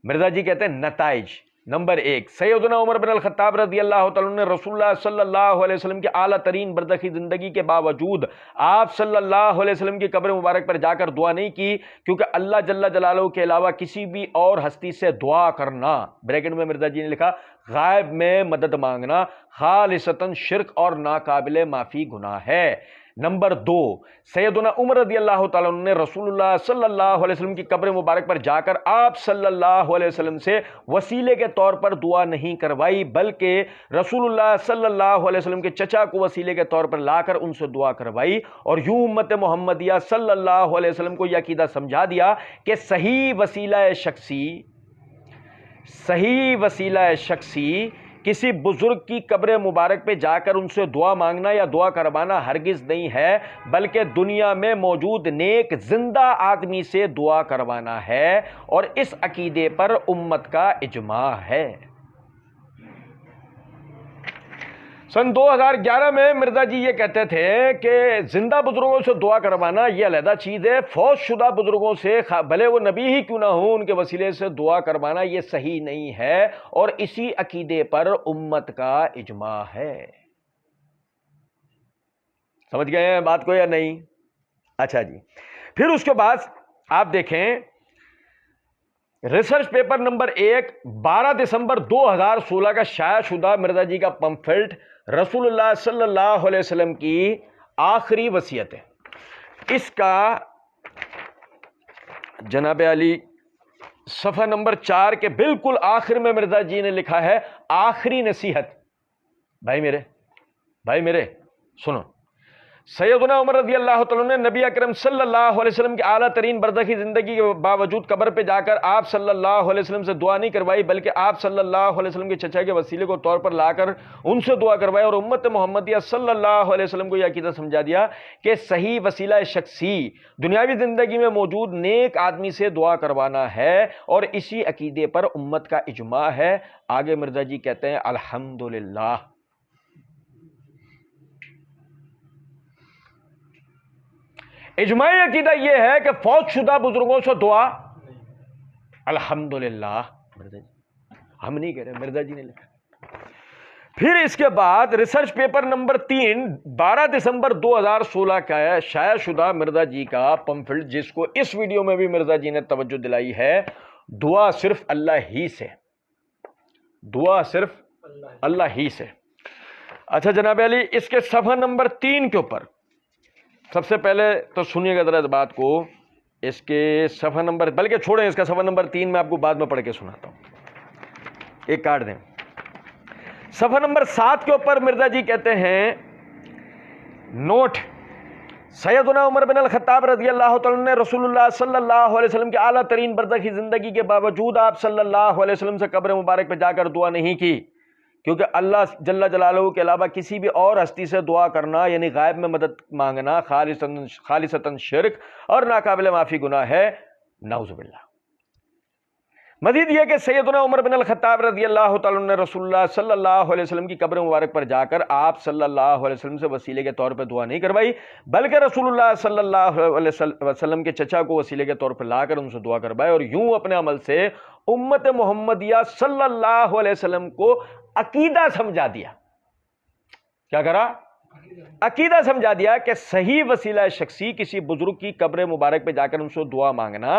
مرزا جی کہتے ہیں نتائج. نمبر 1 سیدنا عمر بن الخطاب رضی اللہ تعالیٰ نے رسول اللہ صلی اللہ علیہ وسلم کے اعلیٰ ترین برزخی زندگی کے باوجود آپ صلی اللہ علیہ وسلم کی قبر مبارک پر جا کر دعا نہیں کی، کیونکہ اللہ جل جلالہ کے علاوہ کسی بھی اور ہستی سے دعا کرنا، بریکٹ میں مرزا جی نے لکھا غائب میں مدد مانگنا خالصتاً شرک اور ناقابل معافی گناہ ہے۔ نمبر 2، سیدنا عمر رضی اللہ تعالیٰ عنہ نے رسول اللہ صلی اللہ علیہ وسلم کی قبر مبارک پر جا کر آپ صلی اللہ علیہ وسلم سے وسیلے کے طور پر دعا نہیں کروائی، بلکہ رسول اللہ صلی اللہ علیہ وسلم کے چچا کو وسیلے کے طور پر لا کر ان سے دعا کروائی، اور یوں امت محمدیہ صلی اللہ علیہ وسلم کو یہ عقیدہ سمجھا دیا کہ صحیح وسیلہ شخصی کسی بزرگ کی قبر مبارک پہ جا کر ان سے دعا مانگنا یا دعا کروانا ہرگز نہیں ہے، بلکہ دنیا میں موجود نیک زندہ آدمی سے دعا کروانا ہے، اور اس عقیدے پر امت کا اجماع ہے۔ سن 2011 میں مرزا جی یہ کہتے تھے کہ زندہ بزرگوں سے دعا کروانا یہ علیحدہ چیز ہے، فوت شدہ بزرگوں سے بھلے وہ نبی ہی کیوں نہ ہوں ان کے وسیلے سے دعا کروانا یہ صحیح نہیں ہے، اور اسی عقیدے پر امت کا اجماع ہے۔ سمجھ گئے ہیں بات کو یا نہیں؟ اچھا جی، پھر اس کے بعد آپ دیکھیں ریسرچ پیپر نمبر 1 12 دسمبر 2016 کا شائع شدہ مرزا جی کا پمفلٹ رسول اللہ صلی اللہ علیہ وسلم کی آخری وصیت ہے۔ اس کا جناب علی صفحہ نمبر 4 کے بالکل آخر میں مرزا جی نے لکھا ہے آخری نصیحت۔ بھائی میرے سنو، سیدنا عمر رضی اللہ تعالیٰ نے نبی اکرم صلی اللہ علیہ وسلم کی اعلیٰ ترین برزخی زندگی کے باوجود قبر پہ جا کر آپ صلی اللہ علیہ وسلم سے دعا نہیں کروائی، بلکہ آپ صلی اللہ علیہ وسلم کے چچا کے وسیلے کو طور پر لا کر ان سے دعا کروائی، اور امت محمدیہ صلی اللہ علیہ وسلم کو یہ عقیدہ سمجھا دیا کہ صحیح وسیلہ شخصی دنیاوی زندگی میں موجود نیک آدمی سے دعا کروانا ہے، اور اسی عقیدے پر امت کا اجماع ہے۔ آگے مرزا جی کہتے ہیں الحمدللہ، اجماعی عقیدہ یہ ہے کہ فوت شدہ بزرگوں سے دعا الحمدللہ، ہم نہیں کہہ رہے، مرزا جی نے لکھا۔ پھر اس کے بعد ریسرچ پیپر نمبر 3 12 دسمبر 2016 کا شائع شدہ مرزا جی کا پمفلٹ، جس کو اس ویڈیو میں بھی مرزا جی نے توجہ دلائی ہے، دعا صرف اللہ ہی سے، دعا صرف اللہ ہی سے۔ اچھا جناب علی، اس کے صفحہ نمبر 3 کے اوپر سب سے پہلے تو سنیے گا ذرا اس بات کو، اس کے صفحہ نمبر، بلکہ چھوڑیں اس کا صفحہ نمبر 3 میں آپ کو بعد میں پڑھ کے سناتا ہوں، ایک کارڈ دیں۔ صفحہ نمبر 7 کے اوپر مرزا جی کہتے ہیں نوٹ، سیدنا عمر بن الخطاب رضی اللہ تعالیٰ نے رسول اللہ صلی اللہ علیہ وسلم کی اعلیٰ ترین برزخی زندگی کے باوجود آپ صلی اللہ علیہ وسلم سے قبر مبارک پہ جا کر دعا نہیں کی، کیونکہ اللہ جل جلالہ کے علاوہ کسی بھی اور ہستی سے دعا کرنا یعنی غائب میں مدد مانگنا خالصتاً شرک اور ناقابل معافی گناہ ہے، نعوذ باللہ۔ مزید یہ کہ سیدنا عمر بن الخطاب رضی اللہ تعالیٰ نے رسول اللہ صلی اللہ علیہ وسلم کی قبر مبارک پر جا کر آپ صلی اللہ علیہ وسلم سے وسیلے کے طور پر دعا نہیں کروائی، بلکہ رسول اللہ صلی اللہ علیہ وسلم کے چچا کو وسیلے کے طور پر لا کر ان سے دعا کروائی، اور یوں اپنے عمل سے امت محمدیہ صلی اللہ علیہ وسلم کو عقیدہ سمجھا دیا۔ کیا کرا؟ عقیدہ سمجھا دیا کہ صحیح وسیلہ شخصی کسی بزرگ کی قبر مبارک پہ جا کر ان سے دعا مانگنا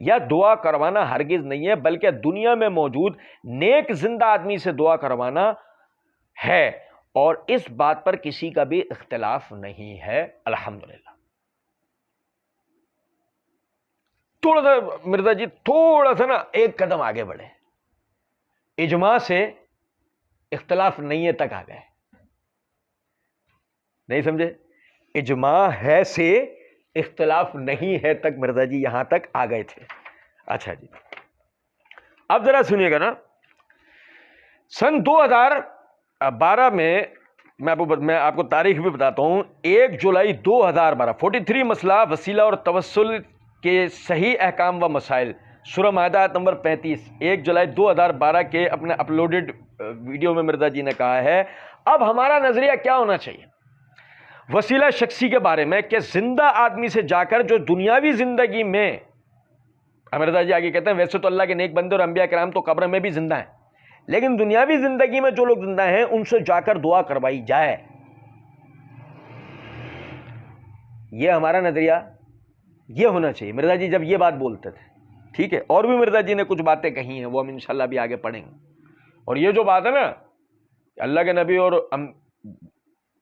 یا دعا کروانا ہرگز نہیں ہے، بلکہ دنیا میں موجود نیک زندہ آدمی سے دعا کروانا ہے، اور اس بات پر کسی کا بھی اختلاف نہیں ہے، الحمدللہ۔ تھوڑا سا مرزا جی تھوڑا سا نا ایک قدم آگے بڑھے، اجماع سے اختلاف نہیں ہے تک آ گئے، نہیں سمجھے؟ اجماع ہے سے اختلاف نہیں ہے تک مرزا جی یہاں تک آ گئے تھے۔ اچھا جی، اب ذرا سنیے گا نا، سن 2012 میں میں آپ کو تاریخ بھی بتاتا ہوں، 1 جولائی 2012 43 مسئلہ وسیلہ اور توسل کے صحیح احکام و مسائل، سورہ مائدہ آیت نمبر 35، 1 جولائی 2012 کے اپنے اپلوڈڈ ویڈیو میں مرزا جی نے کہا ہے اب ہمارا نظریہ کیا ہونا چاہیے وسیلہ شخصی کے بارے میں، کہ زندہ آدمی سے جا کر جو دنیاوی زندگی میں، مرزا جی آگے کہتے ہیں ویسے تو اللہ کے نیک بندے اور انبیاء کرام تو قبر میں بھی زندہ ہیں، لیکن دنیاوی زندگی میں جو لوگ زندہ ہیں ان سے جا کر دعا کروائی جائے، یہ ہمارا نظریہ یہ ہونا چاہیے۔ مرزا جی جب یہ بات بولتے تھے، ٹھیک ہے، اور بھی مرزا جی نے کچھ باتیں کہی ہیں وہ ہم انشاءاللہ بھی آگے پڑھیں گے، اور یہ جو بات ہے نا اللہ کے نبی اور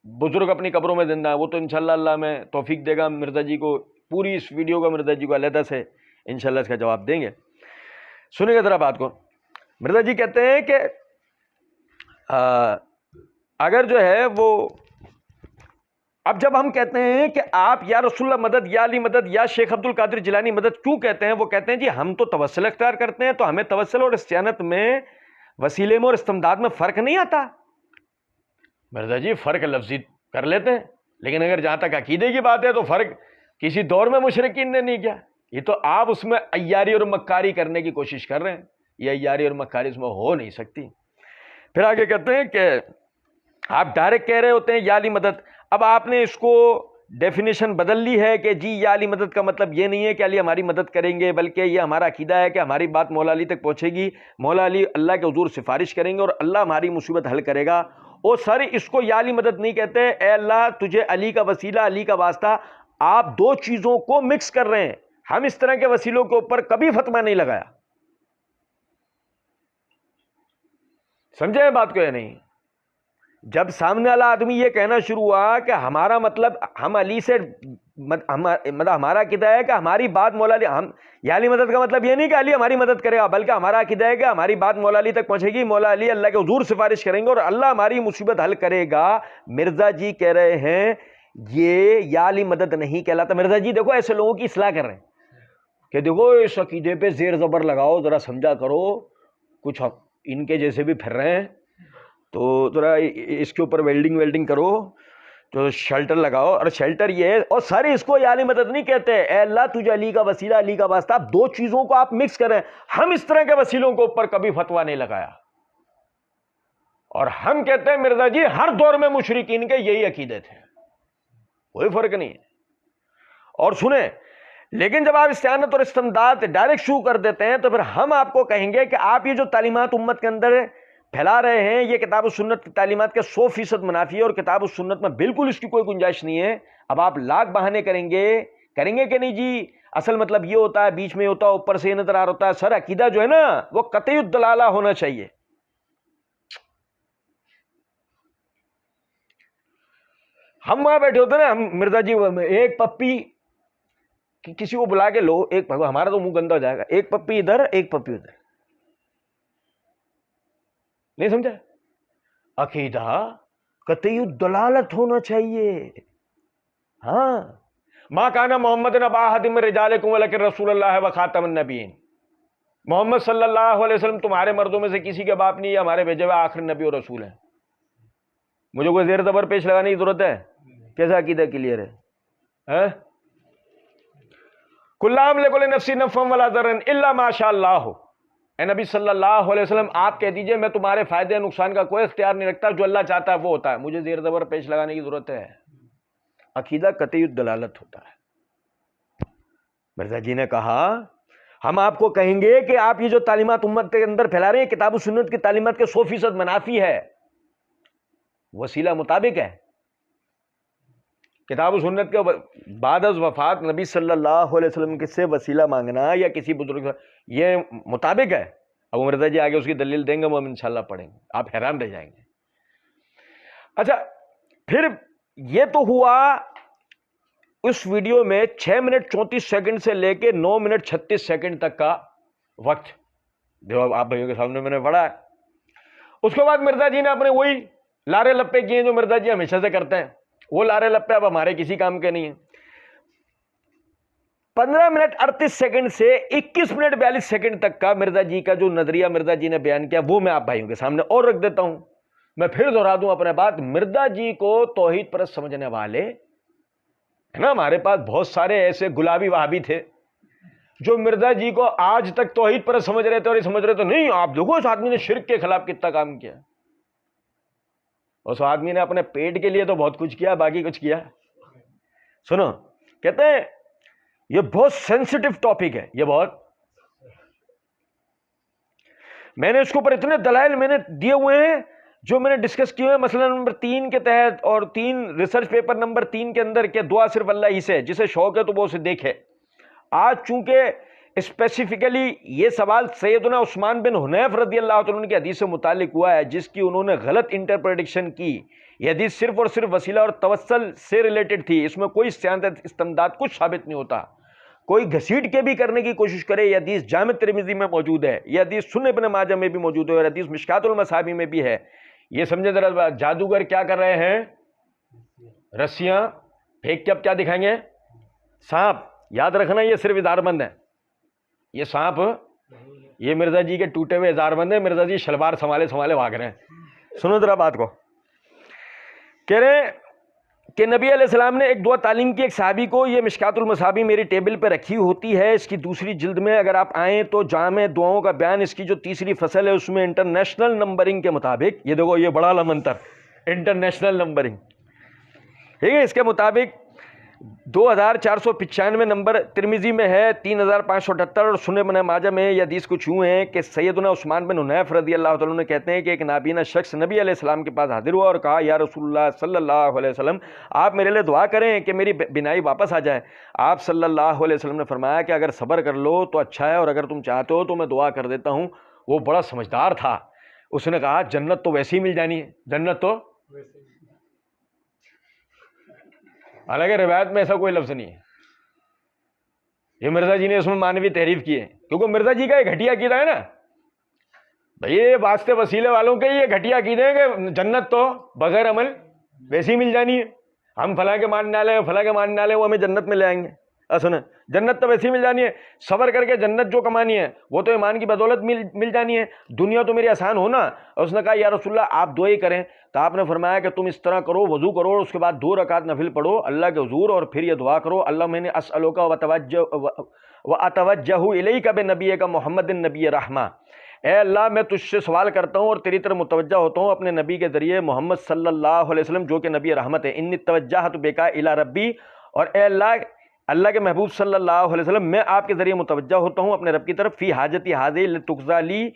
بزرگ اپنی قبروں میں زندہ ہے، وہ تو انشاءاللہ اللہ میں توفیق دے گا مرزا جی کو، پوری اس ویڈیو کا مرزا جی کو علیحدہ سے انشاءاللہ اس کا جواب دیں گے. سنیں گے ذرا بات کو. مرزا جی کہتے ہیں کہ اگر جو ہے وہ اب جب ہم کہتے ہیں کہ آپ یا رسول اللہ مدد، یا علی مدد، یا شیخ عبد القادر جیلانی مدد کیوں کہتے ہیں؟ وہ کہتے ہیں جی ہم تو توسل اختیار کرتے ہیں، تو ہمیں توسل اور استعانت میں، وسیلے میں اور استمداد میں فرق نہیں آتا. مرزا جی فرق لفظی کر لیتے ہیں، لیکن اگر جہاں تک عقیدے کی بات ہے تو فرق کسی دور میں مشرکین نے نہیں کیا. یہ تو آپ اس میں عیاری اور مکاری کرنے کی کوشش کر رہے ہیں، یہ عیاری اور مکاری اس میں ہو نہیں سکتی. پھر آگے کہتے ہیں کہ آپ ڈائریکٹ کہہ رہے ہوتے ہیں یا علی مدد. اب آپ نے اس کو ڈیفینیشن بدل لی ہے کہ جی یا علی مدد کا مطلب یہ نہیں ہے کہ علی ہماری مدد کریں گے، بلکہ یہ ہمارا عقیدہ ہے کہ ہماری بات مولا علی تک پہنچے گی، مولا علی اللہ کے حضور سفارش کریں گے اور اللہ ہماری مصیبت حل کرے گا. اور سر اس کو یا علی مدد نہیں کہتے، اے اللہ تجھے علی کا وسیلہ، علی کا واسطہ. آپ دو چیزوں کو مکس کر رہے ہیں. ہم اس طرح کے وسیلوں کے اوپر کبھی فتویٰ نہیں لگایا. سمجھے بات کو یا نہیں؟ جب سامنے والا آدمی یہ کہنا شروع ہوا کہ ہمارا مطلب ہم علی سے مطلب ہمارا عقیدہ ہے کہ ہماری بات مولا علی، ہم یا علی مدد کا مطلب یہ نہیں کہ علی ہماری مدد کرے گا، بلکہ ہمارا عقیدہ ہے کہ ہماری بات مولا علی تک پہنچے گی، مولا علی اللہ کے حضور سفارش کریں گے اور اللہ ہماری مصیبت حل کرے گا. مرزا جی کہہ رہے ہیں یہ یا علی مدد نہیں کہلاتا. مرزا جی دیکھو ایسے لوگوں کی اصلاح کر رہے ہیں کہ دیکھو اس عقیدے پہ زیر زبر لگاؤ، ذرا سمجھا کرو، کچھ ان کے جیسے بھی پھر رہے ہیں تو ذرا اس کے اوپر ویلڈنگ کرو، تو شیلٹر لگاؤ. اور شیلٹر یہ ہے، اور سارے اس کو یا علی مدد نہیں کہتے. اے اللہ تجھے علی کا وسیلہ، علی کا واسطہ. آپ دو چیزوں کو آپ مکس کریں. ہم اس طرح کے وسیلوں کے اوپر کبھی فتویٰ نہیں لگایا، اور ہم کہتے ہیں مرزا جی ہر دور میں مشرکین کے یہی عقیدے تھے، کوئی فرق نہیں ہے. اور سنیں، لیکن جب آپ استعانت اور استمداد ڈائریکٹ شروع کر دیتے ہیں تو پھر ہم آپ کو کہیں گے کہ آپ یہ جو تعلیمات امت کے اندر پھیلا رہے ہیں، یہ کتاب و سنت کی تعلیمات کے 100% منافی ہے، اور کتاب و سنت میں بالکل اس کی کوئی گنجائش نہیں ہے. اب آپ لاکھ بہانے کریں گے کہ نہیں جی اصل مطلب یہ ہوتا ہے، بیچ میں ہوتا ہے، اوپر سے یہ نظر آ رہا ہوتا ہے. سر عقیدہ جو ہے نا وہ قطعی الدلالہ ہونا چاہیے. ہم وہاں بیٹھے ہوتے ہیں نا، ہم مرزا جی ایک پپی کسی کو بلا کے لو، ایک ہمارا تو منہ گندا ہو جائے گا، ایک پپی ادھر ایک پپی ادھر. نہیں سمجھا؟ عقیدہ قطعی الدلالت ہونا چاہیے. ہاں، ما کان محمد ابا احد من رجالکم ولکن رسول اللہ وخاتم النبیین. محمد صلی اللہ علیہ وسلم تمہارے مردوں میں سے کسی کے باپ نہیں ہے، ہمارے بھیجے ہوئے آخری نبی اور رسول ہیں. مجھے کوئی زیر زبر پیش لگانے کی ضرورت ہے؟ کیسا عقیدہ کلیئر ہے؟ کل املک لنفسی نفعا ولا ضرا الا ما شاء اللہ. اے نبی صلی اللہ علیہ وسلم آپ کہہ دیجئے میں تمہارے فائدے نقصان کا کوئی اختیار نہیں رکھتا، جو اللہ چاہتا ہے وہ ہوتا ہے، مجھے زیر زبر پیش لگانے کی ضرورت ہے؟ عقیدہ قطعی الدلالت ہوتا ہے. مرزا جی نے کہا ہم آپ کو کہیں گے کہ آپ یہ جو تعلیمات امت کے اندر پھیلا رہے ہیں کتاب و سنت کی تعلیمات کے 100% منافی ہے، وسیلہ مطابق ہے. کتاب و سنت کے بعد از وفات نبی صلی اللہ علیہ وسلم کے سے وسیلہ مانگنا یا کسی بزرگ یہ مطابق ہے. اب مرزا جی آگے اس کی دلیل دیں گے، وہ ہم انشاءاللہ پڑھیں گے، آپ حیران رہ جائیں گے. اچھا پھر یہ تو ہوا اس ویڈیو میں 6 منٹ 34 سیکنڈ سے لے کے 9 منٹ 36 سیکنڈ تک کا وقت جو آپ بھائیوں کے سامنے میں نے پڑھا ہے. اس کے بعد مرزا جی نے اپنے وہی لارے لپے کیے جو مرزا جی ہمیشہ سے کرتے ہیں. وہ لارے لپے اب ہمارے کسی کام کے نہیں ہیں. 15 منٹ 38 سیکنڈ سے 21 منٹ 42 سیکنڈ تک کا مرزا جی کا جو نظریہ مرزا جی نے بیان کیا وہ میں آپ بھائیوں کے سامنے اور رکھ دیتا ہوں. میں پھر دہرا دوں اپنے بات، مرزا جی کو توحید پرست سمجھنے والے ہے نا، ہمارے پاس بہت سارے ایسے گلابی وہابی تھے جو مرزا جی کو آج تک توحید پرست سمجھ رہے تھے، اور یہ سمجھ رہے تھے نہیں آپ دیکھو اس آدمی نے شرک کے خلاف کتنا کام کیا. اس آدمی نے اپنے پیٹ کے لیے تو بہت کچھ کیا، باقی کچھ کیا. سنو، کہتے ہیں یہ بہت سینسٹیو ٹاپک ہے، یہ بہت، میں نے اس کے اوپر اتنے دلائل میں نے دیے ہوئے ہیں جو میں نے ڈسکس کیے ہوئے. مسئلہ نمبر 3 کے تحت اور 3 ریسرچ پیپر نمبر 3 کے اندر کہ دعا صرف اللہ ہی سے، جسے شوق ہے تو وہ اسے دیکھے. آج چونکہ اسپیسیفکلی یہ سوال سیدنا عثمان بن حنیف رضی اللہ عنہ کی حدیث سے متعلق ہوا ہے جس کی انہوں نے غلط انٹرپریٹیشن کی. یہ حدیث صرف اور صرف وسیلہ اور توسل سے ریلیٹڈ تھی، اس میں کوئی استعانت استمداد کچھ ثابت نہیں ہوتا. کوئی گھسیٹ کے بھی کرنے کی کوشش کرے، یہ حدیث جامع ترمذی میں موجود ہے، یہ حدیث سنن ابن ماجہ میں بھی موجود ہے اور حدیث مشکات المصابیح میں بھی ہے. یہ سمجھے ذرا، جادوگر کیا کر رہے ہیں؟ رسیاں پھینک کے اب کیا دکھائیں گے؟ سانپ. یاد رکھنا یہ صرف اظہار بند ہے، یہ سانپ، یہ مرزا جی کے ٹوٹے ہوئے اظہار بند ہے. مرزا جی شلوار سنبھالے سنبھالے بھاگ رہے ہیں. سنو ذرا بات کو. کہہ رہے ہیں کہ نبی علیہ السلام نے ایک دعا تعلیم کی ایک صحابی کو. یہ مشکات المصابیح میری ٹیبل پہ رکھی ہوتی ہے، اس کی دوسری جلد میں اگر آپ آئیں تو جامع دعاؤں کا بیان اس کی جو تیسری فصل ہے اس میں انٹرنیشنل نمبرنگ کے مطابق، یہ دیکھو یہ بڑا لمنتر انٹرنیشنل نمبرنگ، ٹھیک ہے، اس کے مطابق 2495 نمبر ترمذی میں ہے، 3578 اور سنن ابن ماجہ میں. یہ حدیث کچھ یوں ہے کہ سیدنا عثمان بن حنیف رضی اللہ تعالیٰ عنہ کہتے ہیں کہ ایک نابینا شخص نبی علیہ السلام کے پاس حاضر ہوا اور کہا یا رسول اللہ صلی اللہ علیہ وسلم آپ میرے لیے دعا کریں کہ میری بینائی واپس آ جائے. آپ صلی اللہ علیہ وسلم نے فرمایا کہ اگر صبر کر لو تو اچھا ہے اور اگر تم چاہتے ہو تو میں دعا کر دیتا ہوں. وہ بڑا سمجھدار تھا، اس نے کہا جنت تو ویسے ہی مل جانی ہے، جنت تو، حالانکہ روایت میں ایسا کوئی لفظ نہیں ہے. یہ مرزا جی نے اس میں مانوی تحریف کی ہے، کیونکہ مرزا جی کا یہ گھٹیا عقیدہ ہے نا بھئی، یہ واسطے وسیلے والوں کے یہ گھٹیا عقیدے ہیں کہ جنت تو بغیر عمل ویسے ہی مل جانی ہے. ہم فلاں کے ماننے والے فلاں کے ماننے والے وہ ہمیں جنت میں لے آئیں گے. سنیں، جنت تو ویسے ہی مل جانی ہے، صبر کر کے جنت جو کمانی ہے وہ تو ایمان کی بدولت مل جانی ہے، دنیا تو میری آسان ہونا. اور اس نے کہا یا رسول اللہ آپ دعا ہی کریں. تو آپ نے فرمایا کہ تم اس طرح کرو، وضو کرو اور اس کے بعد 2 رکعت نفل پڑھو اللہ کے حضور، اور پھر یہ دعا کرو اللہ میں نے اسألک واتوجہ الیک بنبیک محمد النبی رحمہ، اے اللہ میں تجھ سے سوال کرتا ہوں اور تیری طرف متوجہ ہوتا ہوں اپنے نبی کے ذریعے محمد صلی اللہ علیہ وسلم جو کہ نبی رحمت ہے. انی توجہت بک الی ربی، اور اے اللہ کے محبوب صلی اللہ علیہ وسلم میں آپ کے ذریعے متوجہ ہوتا ہوں اپنے رب کی طرف، فی حاجتی حاضی لتقضی لی،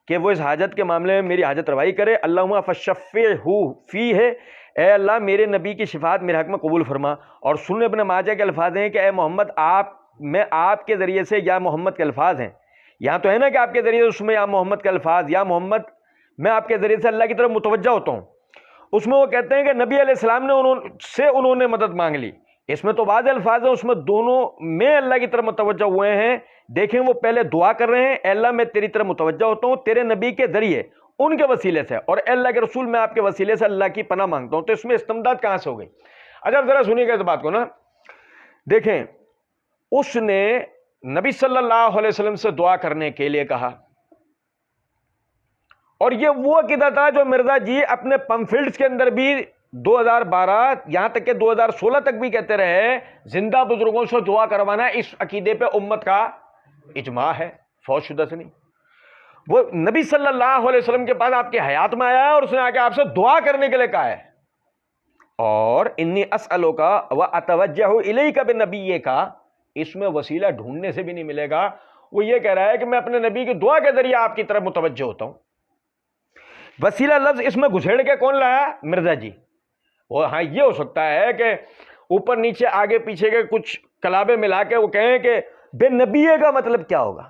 کہ وہ اس حاجت کے معاملے میں میری حاجت روائی کرے. اللہم فشفعہ فیہ، اے اللہ میرے نبی کی شفاعت میرے حق میں قبول فرما. اور سنن ابن ماجہ کے الفاظ ہیں کہ اے محمد میں آپ کے ذریعے سے، یا محمد کے الفاظ ہیں یہاں تو ہے نا کہ آپ کے ذریعے سے، اس میں یا محمد کے الفاظ، یا محمد میں آپ کے ذریعے سے اللہ کی طرف متوجہ ہوتا ہوں. اس میں وہ کہتے ہیں کہ نبی علیہ السلام نے انہوں نے مدد مانگ لی. اس میں تو بعض الفاظ ہیں، اس میں دونوں میں اللہ کی طرف متوجہ ہوئے ہیں. دیکھیں وہ پہلے دعا کر رہے ہیں، اے اللہ میں تیری طرف متوجہ ہوتا ہوں تیرے نبی کے ذریعے ان کے وسیلے سے، اور اے اللہ کے رسول میں آپ کے وسیلے سے اللہ کی پناہ مانگتا ہوں. تو اس میں استمداد کہاں سے ہو گئی؟ اچھا ذرا سنیے گا اس بات کو نا. دیکھیں اس نے نبی صلی اللہ علیہ وسلم سے دعا کرنے کے لیے کہا، اور یہ وہ عقیدہ تھا جو مرزا جی اپنے پمفلٹس کے اندر بھی 2012 یہاں تک کہ 2016 تک بھی کہتے رہے، زندہ بزرگوں سے دعا کروانا اس عقیدے پہ امت کا اجماع ہے، فوج شدہ سے نہیں. وہ نبی صلی اللہ علیہ وسلم کے پاس آپ کی حیات میں آیا ہے اور اس نے آ کے آپ سے دعا کرنے کے لیے کہا ہے. اور انی اسألک واتوجہ الیک بنبیک، اس میں وسیلہ ڈھونڈنے سے بھی نہیں ملے گا. وہ یہ کہہ رہا ہے کہ میں اپنے نبی کی دعا کے ذریعے آپ کی طرف متوجہ ہوتا ہوں. وسیلہ لفظ اس میں گھسیڑ کے کون لایا؟ مرزا جی. وہ ہاں یہ ہو سکتا ہے کہ اوپر نیچے آگے پیچھے کے کچھ کلابے ملا کے وہ کہیں کہ بے نبیے کا مطلب کیا ہوگا؟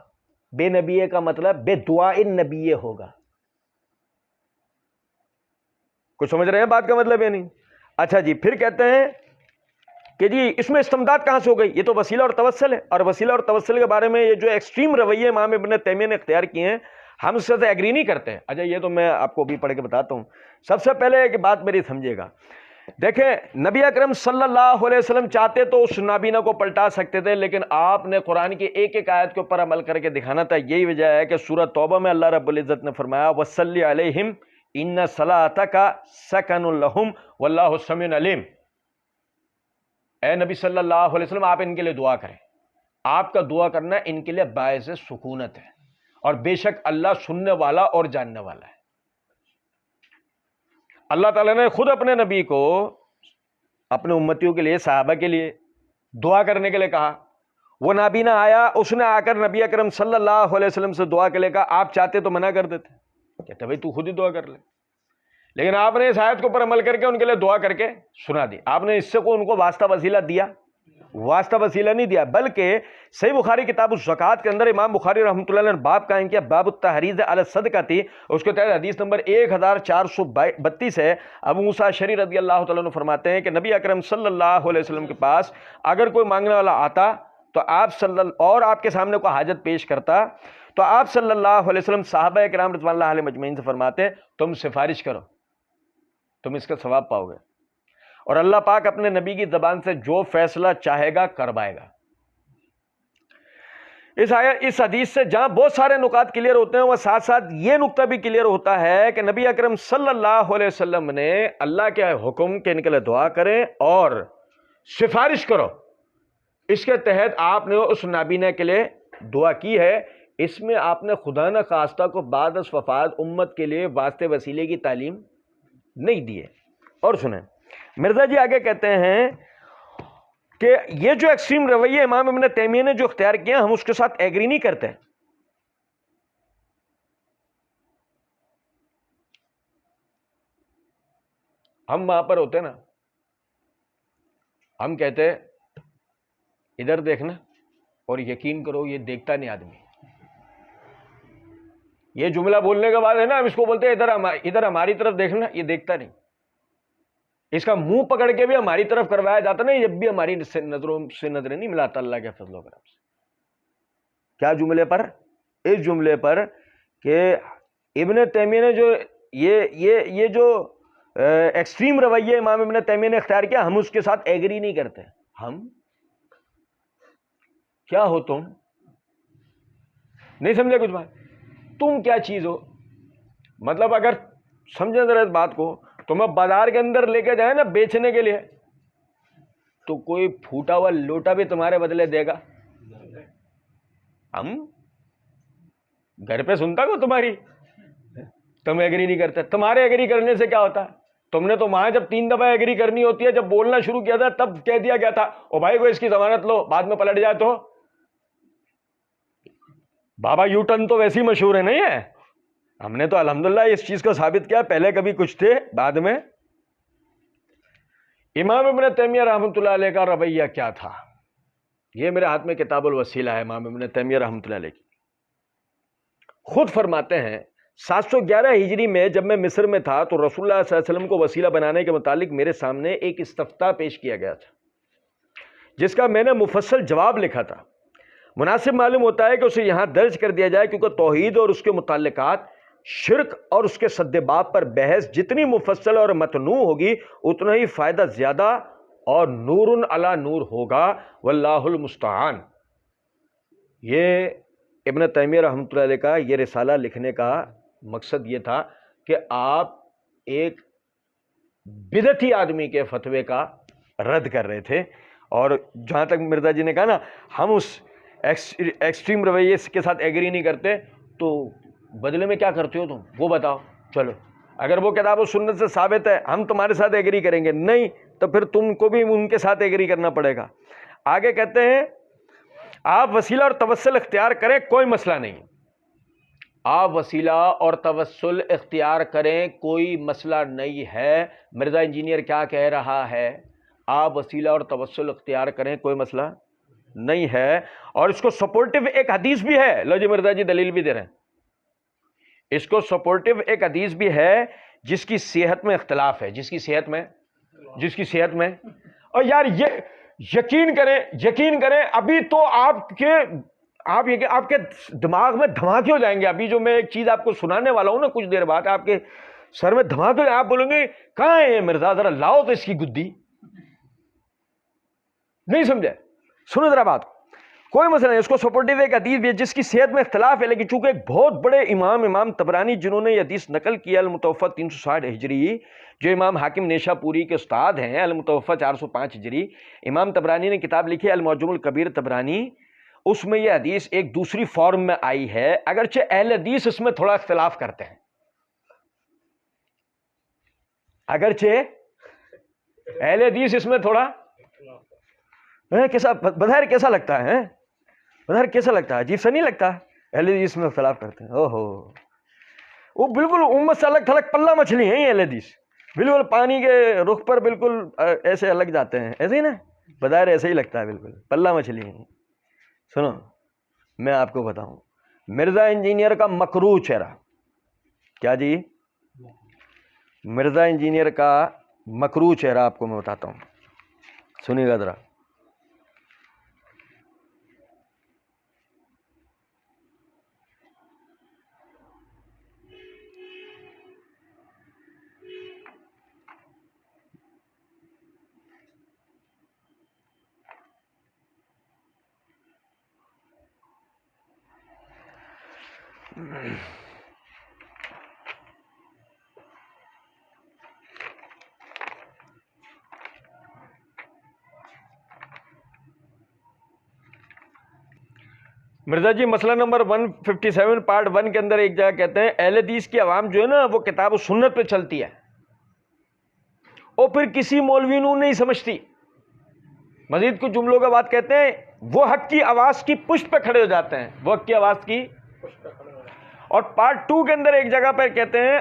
بے نبیے کا مطلب بے دعا نبیے ہوگا. کچھ سمجھ رہے ہیں بات کا مطلب؟ یہ نہیں. اچھا جی، پھر کہتے ہیں کہ جی اس میں استمداد کہاں سے ہو گئی؟ یہ تو وسیلہ اور توسل ہے، اور وسیلہ اور توسل کے بارے میں یہ جو ایکسٹریم رویے امام ابن تیمیہ نے اختیار کیے ہیں ہم اس سے ایگری نہیں کرتے. اچھا یہ تو میں آپ کو بھی پڑھ کے بتاتا ہوں. سب سے پہلے ایک بات میری سمجھیے گا. دیکھیں نبی اکرم صلی اللہ علیہ وسلم چاہتے تو اس نابینا کو پلٹا سکتے تھے، لیکن آپ نے قرآن کی ایک ایک آیت کے اوپر عمل کر کے دکھانا تھا. یہی وجہ ہے کہ سورہ توبہ میں اللہ رب العزت نے فرمایا وصلی علیہم ان صلاتک سکن لہم واللہ سمیع علیم. اے نبی صلی اللہ علیہ وسلم آپ ان کے لیے دعا کریں، آپ کا دعا کرنا ان کے لیے باعث سکونت ہے، اور بے شک اللہ سننے والا اور جاننے والا ہے. اللہ تعالیٰ نے خود اپنے نبی کو اپنے امتیوں کے لیے، صحابہ کے لیے دعا کرنے کے لیے کہا. وہ نابینا آیا، اس نے آ کر نبی اکرم صلی اللہ علیہ وسلم سے دعا کے لیے کہا. آپ چاہتے تو منع کر دیتے، کہتے بھائی تو خود ہی دعا کر لے. لیکن آپ نے اس آیت کے اوپر عمل کر کے ان کے لیے دعا کر کے سنا دی. آپ نے اس سے کو ان کو واسطہ وسیلہ دیا واسطہ وسیلہ نہیں دیا، بلکہ صحیح بخاری کتاب الزکوٰۃ کے اندر امام بخاری رحمۃ اللہ علیہ نے باب قائم کیا، باب التحریض علی الصدقۃ، اس کے تحت حدیث نمبر 1432 ہے۔ ابو موسیٰ اشعری رضی اللہ تعالیٰ عنہ فرماتے ہیں کہ نبی اکرم صلی اللہ علیہ وسلم کے پاس اگر کوئی مانگنے والا آتا تو آپ کے سامنے کوئی حاجت پیش کرتا تو آپ صلی اللہ علیہ وسلم صحابہ کرام رضوان اللہ علیہ مجمعین سے فرماتے تم سفارش کرو، تم اس کا ثواب پاؤ گے، اور اللہ پاک اپنے نبی کی زبان سے جو فیصلہ چاہے گا کروائے گا۔ اس حدیث سے جہاں بہت سارے نکات کلیئر ہوتے ہیں، وہ ساتھ ساتھ یہ نقطہ بھی کلیئر ہوتا ہے کہ نبی اکرم صلی اللہ علیہ وسلم نے اللہ کے حکم کے نکلے دعا کریں اور سفارش کرو، اس کے تحت آپ نے اس نابینا کے لیے دعا کی ہے۔ اس میں آپ نے خدا نہ خواستہ کو بعد از وفات امت کے لیے واسطے وسیلے کی تعلیم نہیں دی ہے۔ اور سنیں مرزا جی آگے کہتے ہیں کہ یہ جو ایکسٹریم رویہ امام ابن تیمیہ نے جو اختیار کیا ہم اس کے ساتھ ایگری نہیں کرتے۔ ہم وہاں پر ہوتے نا، ہم کہتے ادھر دیکھنا اور یقین کرو یہ دیکھتا نہیں آدمی۔ یہ جملہ بولنے کے بعد ہے نا ہم اس کو بولتے ہیں ادھر ہماری طرف دیکھنا، یہ دیکھتا نہیں۔ اس کا منہ پکڑ کے بھی ہماری طرف کروایا جاتا نہیں، جب بھی ہماری نظروں سے نظریں نہیں ملاتا اللہ کے فضل و کرم سے۔ کیا جملے پر؟ اس جملے پر کہ ابن تیمیہ نے جو یہ جو ایکسٹریم رویہ امام ابن تیمیہ نے اختیار کیا ہم اس کے ساتھ ایگری نہیں کرتے۔ ہم کیا ہو تم؟ نہیں سمجھے کچھ بات؟ تم کیا چیز ہو؟ مطلب اگر سمجھیں ذرا اس بات کو، تمہیں بازار کے اندر لے کے جائیں نا بیچنے کے لیے تو کوئی پھوٹا ہوا لوٹا بھی تمہارے بدلے دے گا؟ ہم گھر پہ سنتا کو تمہاری، تم ایگری نہیں کرتے۔ تمہارے ایگری کرنے سے کیا ہوتا ہے؟ تم نے تو وہاں جب 3 دفعہ ایگری کرنی ہوتی ہے، جب بولنا شروع کیا تھا تب کہہ دیا گیا تھا او بھائی کو اس کی ضمانت لو، بعد میں پلٹ جائے تو بابا یو ٹرن تو ویسی مشہور ہے نہیں ہے۔ ہم نے تو الحمدللہ اس چیز کو ثابت کیا، پہلے کبھی کچھ تھے بعد میں۔ امام ابن تیمیہ رحمۃ اللہ علیہ کا رویہ کیا تھا؟ یہ میرے ہاتھ میں کتاب الوسیلہ ہے امام ابن تیمیہ رحمۃ اللہ علیہ کی۔ خود فرماتے ہیں 711 ہجری میں جب میں مصر میں تھا تو رسول اللہ صلی اللہ علیہ وسلم کو وسیلہ بنانے کے متعلق میرے سامنے ایک استفتاء پیش کیا گیا تھا جس کا میں نے مفصل جواب لکھا تھا۔ مناسب معلوم ہوتا ہے کہ اسے یہاں درج کر دیا جائے کیونکہ توحید اور اس کے متعلقات، شرک اور اس کے سد باب پر بحث جتنی مفصل اور متنوع ہوگی اتنا ہی فائدہ زیادہ اور نور علی نور ہوگا، واللہ المستعان۔ یہ ابن تیمیہ رحمۃ اللہ علیہ کا یہ رسالہ لکھنے کا مقصد یہ تھا کہ آپ ایک بدعتی آدمی کے فتوے کا رد کر رہے تھے، اور جہاں تک مرزا جی نے کہا نا ہم اس ایکسٹریم رویے کے ساتھ ایگری نہیں کرتے، تو بدلے میں کیا کرتے ہو تم وہ بتاؤ۔ چلو اگر وہ کتاب و سنت سے ثابت ہے ہم تمہارے ساتھ ایگری کریں گے، نہیں تو پھر تم کو بھی ان کے ساتھ ایگری کرنا پڑے گا۔ آگے کہتے ہیں آپ وسیلہ اور توسل اختیار کریں کوئی مسئلہ نہیں۔ آپ وسیلہ اور توسل اختیار کریں کوئی مسئلہ نہیں ہے۔ مرزا انجینئر کیا کہہ رہا ہے؟ آپ وسیلہ اور توسل اختیار کریں کوئی مسئلہ نہیں ہے، اور اس کو سپورٹیو ایک حدیث بھی ہے۔ لو جی مرزا جی دلیل بھی دے رہے ہیں۔ اس کو سپورٹیو ایک حدیث بھی ہے جس کی صحت میں اختلاف ہے، جس کی صحت میں اور یار یہ یقین کریں ابھی تو آپ کے دماغ میں دھماکے ہو جائیں گے۔ ابھی جو میں ایک چیز آپ کو سنانے والا ہوں نا کچھ دیر بعد آپ کے سر میں دھماکے ہو جائیں، آپ بولیں گے کہاں ہے یہ مرزا، ذرا لاؤ تو اس کی گدی۔ نہیں سمجھے؟ سنو ذرا بات، کوئی مسئلہ نہیں۔ اس کو سپورٹیو ایک حدیث بھی ہے جس کی صحت میں اختلاف ہے، لیکن چونکہ ایک بہت بڑے امام طبرانی جنہوں نے یہ حدیث نقل کیا، المتوفیٰ 360 ہجری، جو امام حاکم نیشا پوری کے استاد ہیں، المتوفیٰ 405 ہجری، امام طبرانی نے کتاب لکھی ہے المعجم الکبیر طبرانی، اس میں یہ حدیث ایک دوسری فارم میں آئی ہے، اگرچہ اہل حدیث اس میں تھوڑا اختلاف کرتے ہیں، بظاہر کیسا لگتا ہے؟ عجیب سا نہیں لگتا؟ اہل حدیث میں اختلاف کرتے ہیں، وہ بالکل امت سے الگ تھلگ پلہ مچھلی ہیں یہ اہل حدیث، بالکل پانی کے رخ پر بالکل ایسے الگ جاتے ہیں، ایسے ہی نا بظاہر ایسے ہی لگتا ہے بالکل پلہ مچھلی ہے. سنو میں آپ کو بتاؤں، مرزا انجینئر کا مکروہ چہرہ کیا جی؟ مرزا انجینئر کا مکروہ چہرہ آپ کو میں بتاتا ہوں، سنیے گا ذرا. مرزا جی مسئلہ نمبر 157 پارٹ 1 کے اندر ایک جگہ کہتے ہیں اہل حدیث کی عوام جو ہے نا وہ کتاب و سنت پہ چلتی ہے اور پھر کسی مولوی نو نہیں سمجھتی. مزید کچھ جملوں کا بات کہتے ہیں وہ حق کی آواز کی پشت پہ کھڑے ہو جاتے ہیں، وہ حق کی آواز کی. اور پارٹ 2 کے اندر ایک جگہ پر کہتے ہیں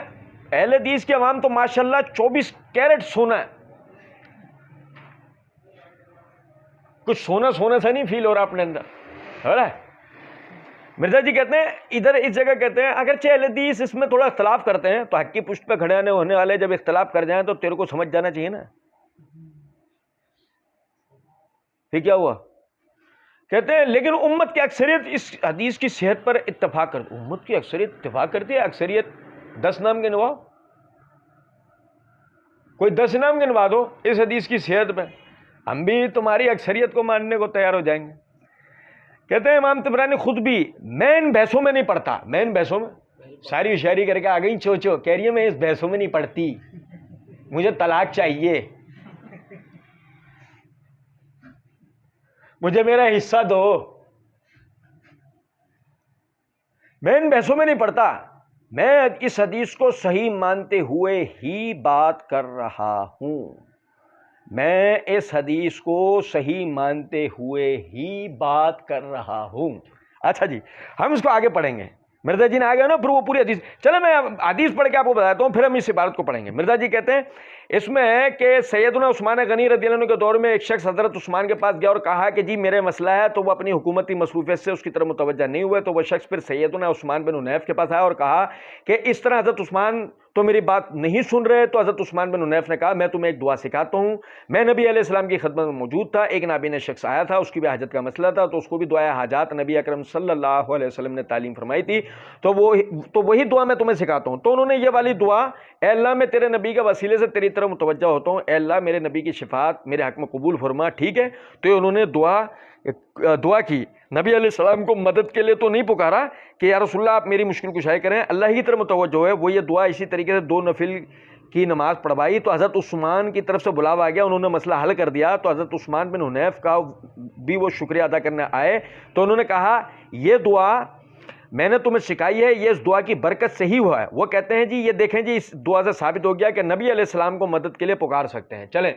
اہل حدیث کی عوام تو ماشاءاللہ 24 کیرٹ سونا ہے. کچھ سونا سونا سا نہیں فیل ہو رہا اپنے اندر، ہو رہا ہے. مرزا جی کہتے ہیں ادھر اس جگہ کہتے ہیں اگرچہ اہل حدیث اس میں تھوڑا اختلاف کرتے ہیں تو حق کی پشت پہ کھڑے ہونے والے جب اختلاف کر جائیں تو تیرے کو سمجھ جانا چاہیے نا. پھر کیا ہوا؟ کہتے ہیں لیکن امت کی اکثریت اس حدیث کی صحت پر اتفاق کرتی. امت کی اکثریت اتفاق کرتی ہے؟ اکثریت 10 نام گنواؤ، کوئی 10 نام گنوا دو اس حدیث کی صحت پہ، ہم بھی تمہاری اکثریت کو ماننے کو تیار ہو جائیں گے. کہتے ہیں امام طبرانی خود بھی میں ان بحثوں میں نہیں پڑھتا. میں ان بحثوں میں ساری شاعری کر کے آ گئی چوچو، کہہ رہی ہے میں اس بحثوں میں نہیں پڑھتی، مجھے طلاق چاہیے، مجھے میرا حصہ دو، میں ان بحثوں میں نہیں پڑھتا. میں اس حدیث کو صحیح مانتے ہوئے ہی بات کر رہا ہوں، میں اس حدیث کو صحیح مانتے ہوئے ہی بات کر رہا ہوں. اچھا جی ہم اس کو آگے پڑھیں گے. مرزا جی نے آگے نا پھر وہ پوری حدیث، چلے میں حدیث پڑھ کے آپ کو بتاتا ہوں پھر ہم اس عبارت کو پڑھیں گے. مرزا جی کہتے ہیں اس میں ہے کہ سیدنا عثمان غنی رضی اللہ عنہ کے دور میں ایک شخص حضرت عثمان کے پاس گیا اور کہا کہ جی میرے مسئلہ ہے، تو وہ اپنی حکومتی مصروفیت سے اس کی طرف متوجہ نہیں ہوئے. تو وہ شخص پھر سیدنا عثمان بن حنیف کے پاس آیا اور کہا کہ اس طرح حضرت عثمان تو میری بات نہیں سن رہے. تو حضرت عثمان بن حنیف نے کہا میں تمہیں ایک دعا سکھاتا ہوں. میں نبی علیہ السلام کی خدمت میں موجود تھا، ایک نابینا شخص آیا تھا، اس کی بھی حاجت کا مسئلہ تھا، تو اس کو بھی دعائے حاجات نبی اکرم صلی اللہ علیہ وسلم نے تعلیم فرمائی تھی، تو وہی دعا میں تمہیں سکھاتا ہوں. تو انہوں نے یہ والی دعا، اے اللہ میں تیرے نبی کے وسیلے سے تیری طرف متوجہ ہوتا ہوں، اے اللہ میرے نبی کی شفاعت میرے حق میں قبول فرما. ٹھیک ہے، تو انہوں نے دعا کی. نبی علیہ السلام کو مدد کے لیے تو نہیں پکارا کہ یا رسول اللہ آپ میری مشکل کشائی کریں، اللہ ہی کی طرف متوجہ ہے. وہ یہ دعا اسی طریقے سے 2 نفل کی نماز پڑھوائی تو حضرت عثمان کی طرف سے بلاوا آ گیا، انہوں نے مسئلہ حل کر دیا. تو حضرت عثمان بن حنیف کا بھی وہ شکریہ ادا کرنے آئے، تو انہوں نے کہا یہ دعا میں نے تمہیں سکھائی ہے، یہ اس دعا کی برکت سے ہی ہوا ہے. وہ کہتے ہیں جی یہ دیکھیں جی اس دعا سے ثابت ہو گیا کہ نبی علیہ السلام کو مدد کے لیے پکار سکتے ہیں. چلیں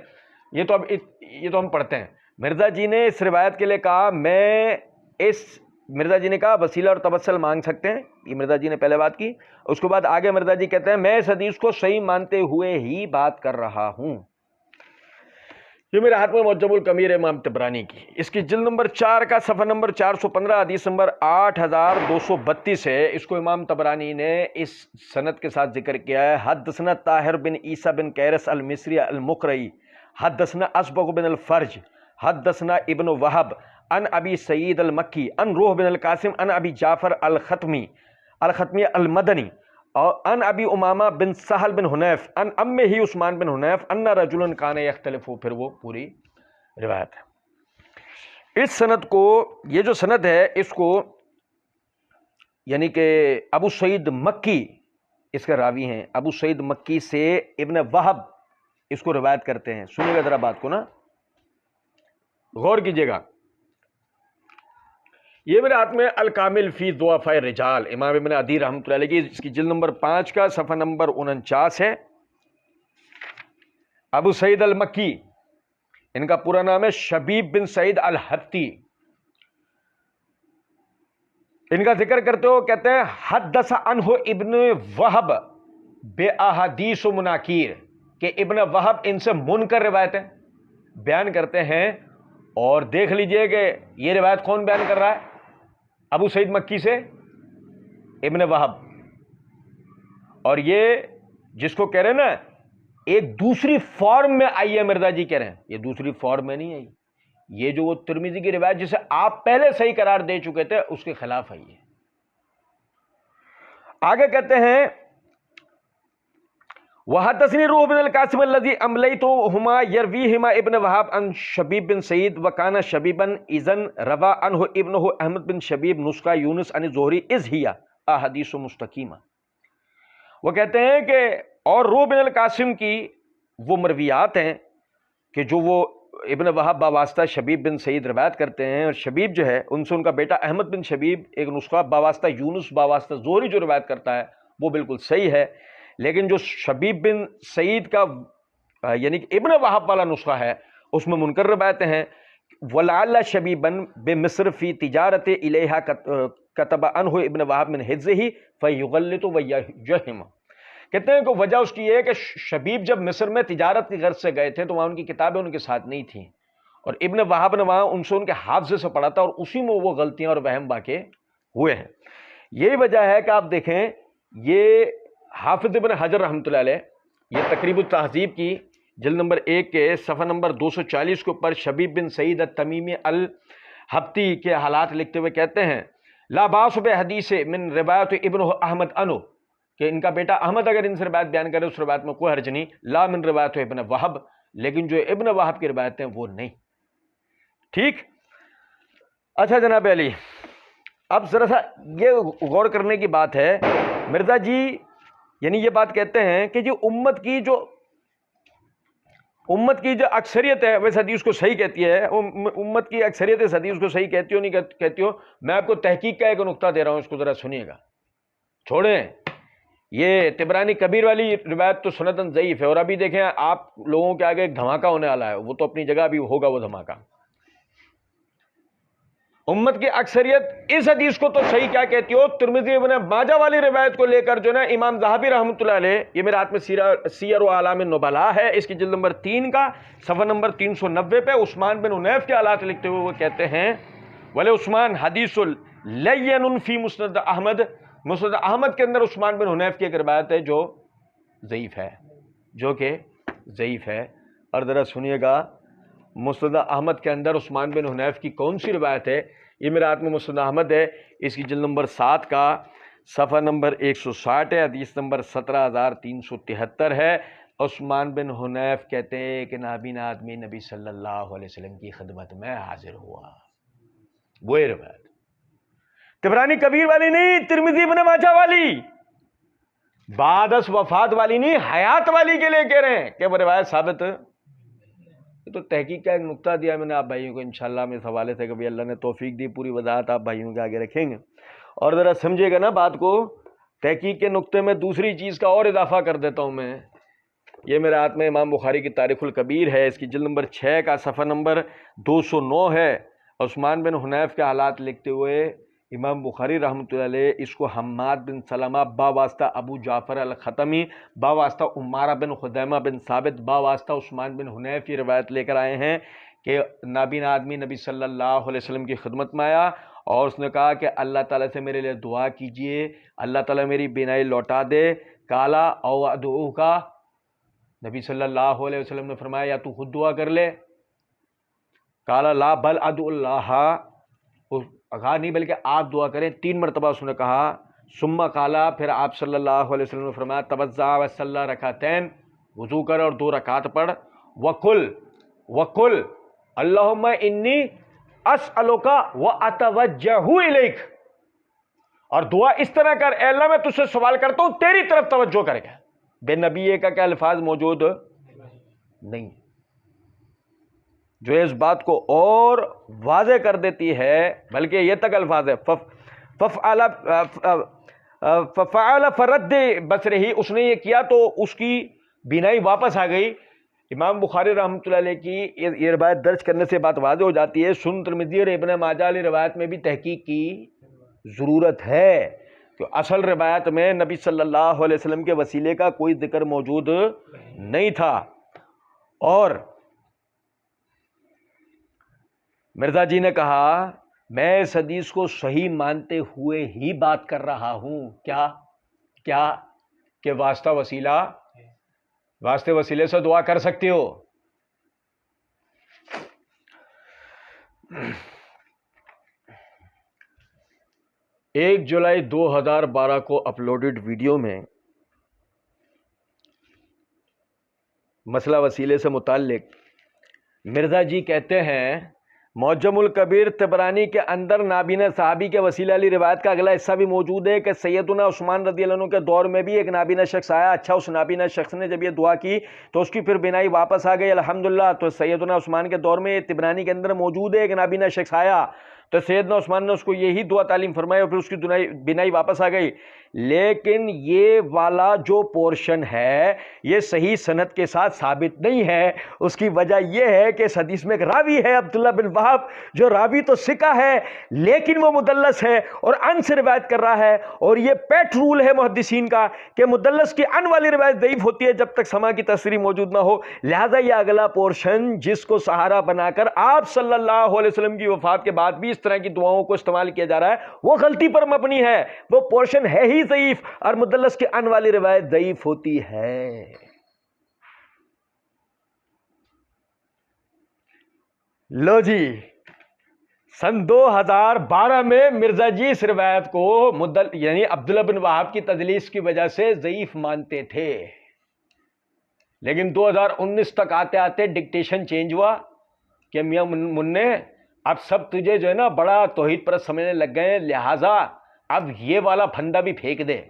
یہ تو ہم پڑھتے ہیں. مرزا جی نے اس روایت کے لیے کہا مرزا جی نے کہا وسیلہ اور توسل مانگ سکتے ہیں، یہ مرزا جی نے پہلے بات کی. اس کے بعد آگے مرزا جی کہتے ہیں میں اس حدیث کو صحیح مانتے ہوئے ہی بات کر رہا ہوں. یہ میرے ہاتھ میں معجم الکبیر امام طبرانی کی، اس کی جلد نمبر 4 کا صفحہ نمبر 415 حدیث نمبر 8232 ہے. اس کو امام طبرانی نے اس سند کے ساتھ ذکر کیا ہے. حدثنا طاہر بن عیسیٰ بن کیرس المصری المقرئی، حدثنا اسبغ بن الفرج، حدثنا ابن وہب ان ابی سعید المکی ان روح بن القاسم ان ابی جعفر الختمی المدنی اور ان ابی امامہ بن سہل بن حنیف ان امہ ہی عثمان بن حنیف ان رجلا کان یختلف. پھر وہ پوری روایت ہے. اس سند کو، یہ جو سند ہے اس کو یعنی کہ ابو سعید مکی اس کے راوی ہیں، ابو سعید مکی سے ابن وہب اس کو روایت کرتے ہیں. سنیے گا ذرا بات کو نا، غور کیجیے گا. یہ میرے ہاتھ میں الکامل فی ضعفاء الرجال امام ابن عدی رحمۃ اللہ علیہ کی، اس کی جلد نمبر 5 کا صفحہ نمبر 49 ہے. ابو سعید المکی، ان کا پورا نام ہے شبیب بن سعید الحتی. ان کا ذکر کرتے ہو کہتے ہیں حدث عنہ ابن وہب بے احادیث و مناکیر، کہ ابن وہب ان سے منکر روایتیں بیان کرتے ہیں اور دیکھ لیجئے کہ یہ روایت کون بیان کر رہا ہے؟ ابو سعید مکی سے ابن وہب، اور یہ جس کو کہہ رہے ہیں نا ایک دوسری فارم میں آئی ہے، مرزا جی کہہ رہے ہیں یہ دوسری فارم میں نہیں آئی، یہ جو وہ ترمذی کی روایت جسے آپ پہلے صحیح قرار دے چکے تھے اس کے خلاف آئی ہے۔ آگے کہتے ہیں وحدثني روح بن القاسم الذي امليتهما يرويهما ابن وهب عن شبيب بن سعيد وكان شبيبا اذن روى عنه ابنه احمد بن شبيب نسخہ یونس عن الزہری اذ هي احادیث مستقیمہ۔ وہ کہتے ہیں کہ اور روح بن القاسم کی وہ مرویات ہیں کہ جو وہ ابن وہب باواسطہ شبیب بن سعید روایت کرتے ہیں، اور شبیب جو ہے ان سے ان کا بیٹا احمد بن شبیب ایک نسخہ باواسطہ یونس باواسطہ زہری جو روایت کرتا ہے وہ بالکل صحیح ہے، لیکن جو شبیب بن سعید کا یعنی کہ ابن وہب والا نسخہ ہے اس میں منکر روایتیں ہیں۔ وَلَعَلَّ شَبِيبًا بِمِصْرَ فِي تِجَارَةٍ إِلَيْهَا كَتَبَ عَنْهُ ابن وہب من حِفْظِهِ فَيُغَلِّطُ وَيَجْهِمُ۔ کہتے ہیں کہ وجہ اس کی یہ ہے کہ شبیب جب مصر میں تجارت کی غرض سے گئے تھے تو وہاں ان کی کتابیں ان کے ساتھ نہیں تھیں، اور ابن وہب نے وہاں ان سے ان کے حافظے سے پڑھا تھا، اور اسی میں وہ غلطیاں اور وہم واقع ہوئے ہیں۔ یہی وجہ ہے کہ آپ دیکھیں یہ حافظ ابن حجر رحمۃ اللہ علیہ یہ تقریب التہذیب کی جلد نمبر 1 کے صفحہ نمبر 240 کے اوپر شبیب بن سعید التمیمی الحبتی کے حالات لکھتے ہوئے کہتے ہیں لا باس بحدیث من روایت ابن احمد انو، کہ ان کا بیٹا احمد اگر ان سے روایت بیان کرے اس روایت میں کوئی حرج نہیں، لا من روایت ابن وہب، لیکن جو ابن وہب کی روایتیں وہ نہیں۔ ٹھیک، اچھا جناب علی، اب ذرا سا یہ غور کرنے کی بات ہے، مرزا جی یعنی یہ بات کہتے ہیں کہ جو امت کی جو اکثریت ہے وہ حدیث کو صحیح کہتی ہے، امت کی اکثریت اس حدیث کو صحیح کہتی ہو نہیں کہتی ہو، میں آپ کو تحقیق کا ایک نقطہ دے رہا ہوں، اس کو ذرا سنیے گا، چھوڑیں یہ طبرانی کبیر والی روایت تو سندن ضعیف ہے، اور ابھی دیکھیں آپ لوگوں کے آگے ایک دھماکہ ہونے والا ہے، وہ تو اپنی جگہ بھی ہوگا وہ دھماکہ۔ امت کی اکثریت اس حدیث کو تو صحیح کیا کہتی ہو، ترمذی ابن ماجہ والی روایت کو لے کر جو نا امام ذہبی رحمۃ اللہ علیہ، یہ میرے ہاتھ میں سیر و اعلام النبلاء ہے، اس کی جلد نمبر 3 کا صفحہ نمبر 390 پہ عثمان بن حنیف کے حالات لکھتے ہوئے وہ کہتے ہیں ولی عثمان حدیث لین فی مسند احمد، مسند احمد کے اندر عثمان بن حنیف کی ایک روایت ہے جو ضعیف ہے، جو کہ ضعیف ہے۔ اور ذرا سنیے گا مسند احمد کے اندر عثمان بن حنیف کی کون سی روایت ہے؟ یہ میرے ہاتھ میں مسند احمد ہے، اس کی جلد نمبر 7 کا صفحہ نمبر 160 ہے، حدیث نمبر 17373 ہے۔ عثمان بن حنیف کہتے ہیں کہ نابینا آدمی نبی صلی اللہ علیہ وسلم کی خدمت میں حاضر ہوا، وہی روایت طبرانی کبیر والی نہیں، ترمذی ابن ماجہ والی، بعد از وفات والی نہیں، حیات والی کے لیے کہہ رہے ہیں کہ وہ روایت ثابت ہے۔ تو تحقیق کا ایک نقطہ دیا میں نے آپ بھائیوں کو، انشاءاللہ میں اس حوالے سے کبھی اللہ نے توفیق دی پوری وضاحت آپ بھائیوں کے آگے رکھیں گے، اور ذرا سمجھے گا نا بات کو۔ تحقیق کے نقطے میں دوسری چیز کا اور اضافہ کر دیتا ہوں میں، یہ میرے ہاتھ میں امام بخاری کی تاریخ الکبیر ہے، اس کی جلد نمبر 6 کا صفحہ نمبر 209 ہے۔ عثمان بن حنیف کے حالات لکھتے ہوئے امام بخاری رحمۃ اللہ علیہ اس کو حماد بن سلمہ باواسطہ ابو جعفر الختمی باواسطہ عمارہ بن خزیمہ بن ثابت باواسطہ عثمان بن حنیف کی روایت لے کر آئے ہیں کہ نابینا آدمی نبی صلی اللہ علیہ وسلم کی خدمت میں آیا اور اس نے کہا کہ اللہ تعالیٰ سے میرے لیے دعا کیجئے، اللہ تعالیٰ میری بینائی لوٹا دے۔ کالا او ادعو کا، نبی صلی اللہ علیہ وسلم نے فرمایا یا تو خود دعا کر لے، کالا لا بل ادعو اللہ، کہا نہیں بلکہ آپ دعا کریں، 3 مرتبہ اس نے کہا۔ ثم کالا، پھر آپ صلی اللہ علیہ وسلم نے فرمایا توضا وصلی رکعتین، وضو کر اور 2 رکعت پڑھ، وقل اللہم انی اسألک واتوجہ الیک، اور دعا اس طرح کر اے اللہ میں تجھ سے سوال کرتا ہوں تیری طرف توجہ کر کے۔ بے نبی کا کیا الفاظ موجود نہیں، جو اس بات کو اور واضح کر دیتی ہے، بلکہ یہ تک الفاظ ہے ففعل فرد بصرہ، اس نے یہ کیا تو اس کی بینائی واپس آ گئی۔ امام بخاری رحمۃ اللہ علیہ کی یہ روایت درج کرنے سے بات واضح ہو جاتی ہے۔ سنن ترمذی اور ابن ماجہ علی روایت میں بھی تحقیق کی ضرورت ہے، کہ اصل روایت میں نبی صلی اللہ علیہ وسلم کے وسیلے کا کوئی ذکر موجود نہیں تھا۔ اور مرزا جی نے کہا میں اس حدیث کو صحیح مانتے ہوئے ہی بات کر رہا ہوں. کیا کہ واسطہ وسیلے سے دعا کر سکتے ہو. 1 جولائی 2012 کو اپلوڈڈ ویڈیو میں مسئلہ وسیلے سے متعلق مرزا جی کہتے ہیں معجم الکبیر طبرانی کے اندر نابینا صحابی کے وسیلہ علی روایت کا اگلا حصہ بھی موجود ہے کہ سیدنا عثمان رضی اللہ عنہ کے دور میں بھی ایک نابینا شخص آیا. اچھا اس نابینا شخص نے جب یہ دعا کی تو اس کی پھر بینائی واپس آ گئی الحمدللہ. تو سیدنا عثمان کے دور میں طبرانی کے اندر موجود ہے ایک نابینا شخص آیا تو سیدنا عثمان نے اس کو یہی دعا تعلیم فرمائی اور پھر اس کی بینائی واپس آ گئی. لیکن یہ والا جو پورشن ہے یہ صحیح سند کے ساتھ ثابت نہیں ہے. اس کی وجہ یہ ہے کہ اس حدیث میں ایک راوی ہے عبداللہ بن وہب جو راوی تو ثقہ ہے لیکن وہ مدلس ہے اور ان سے روایت کر رہا ہے. اور یہ پیٹ رول ہے محدثین کا کہ مدلس کی ان والی روایت ضعیف ہوتی ہے جب تک سما کی تصریح موجود نہ ہو. لہذا یہ اگلا پورشن جس کو سہارا بنا کر آپ صلی اللہ علیہ وسلم کی وفات کے بعد بھی اس طرح کی دعاؤں کو استعمال کیا جا رہا ہے وہ غلطی پر مبنی ہے. وہ پورشن ہے ہی ضعیف اور مدلس کی ان والی روایت ضعیف ہوتی ہے. لو جی سن 2012 میں مرزا جی اس روایت کو یعنی عبداللہ بن وہاب کی تدلیس کی وجہ سے ضعیف مانتے تھے. لیکن 2019 تک آتے آتے ڈکٹیشن چینج ہوا کہ میاں مننے اب سب تجھے جو ہے نا بڑا توحید پرست سمجھنے لگ گئے ہیں لہٰذا اب یہ والا پھندا بھی پھینک دے.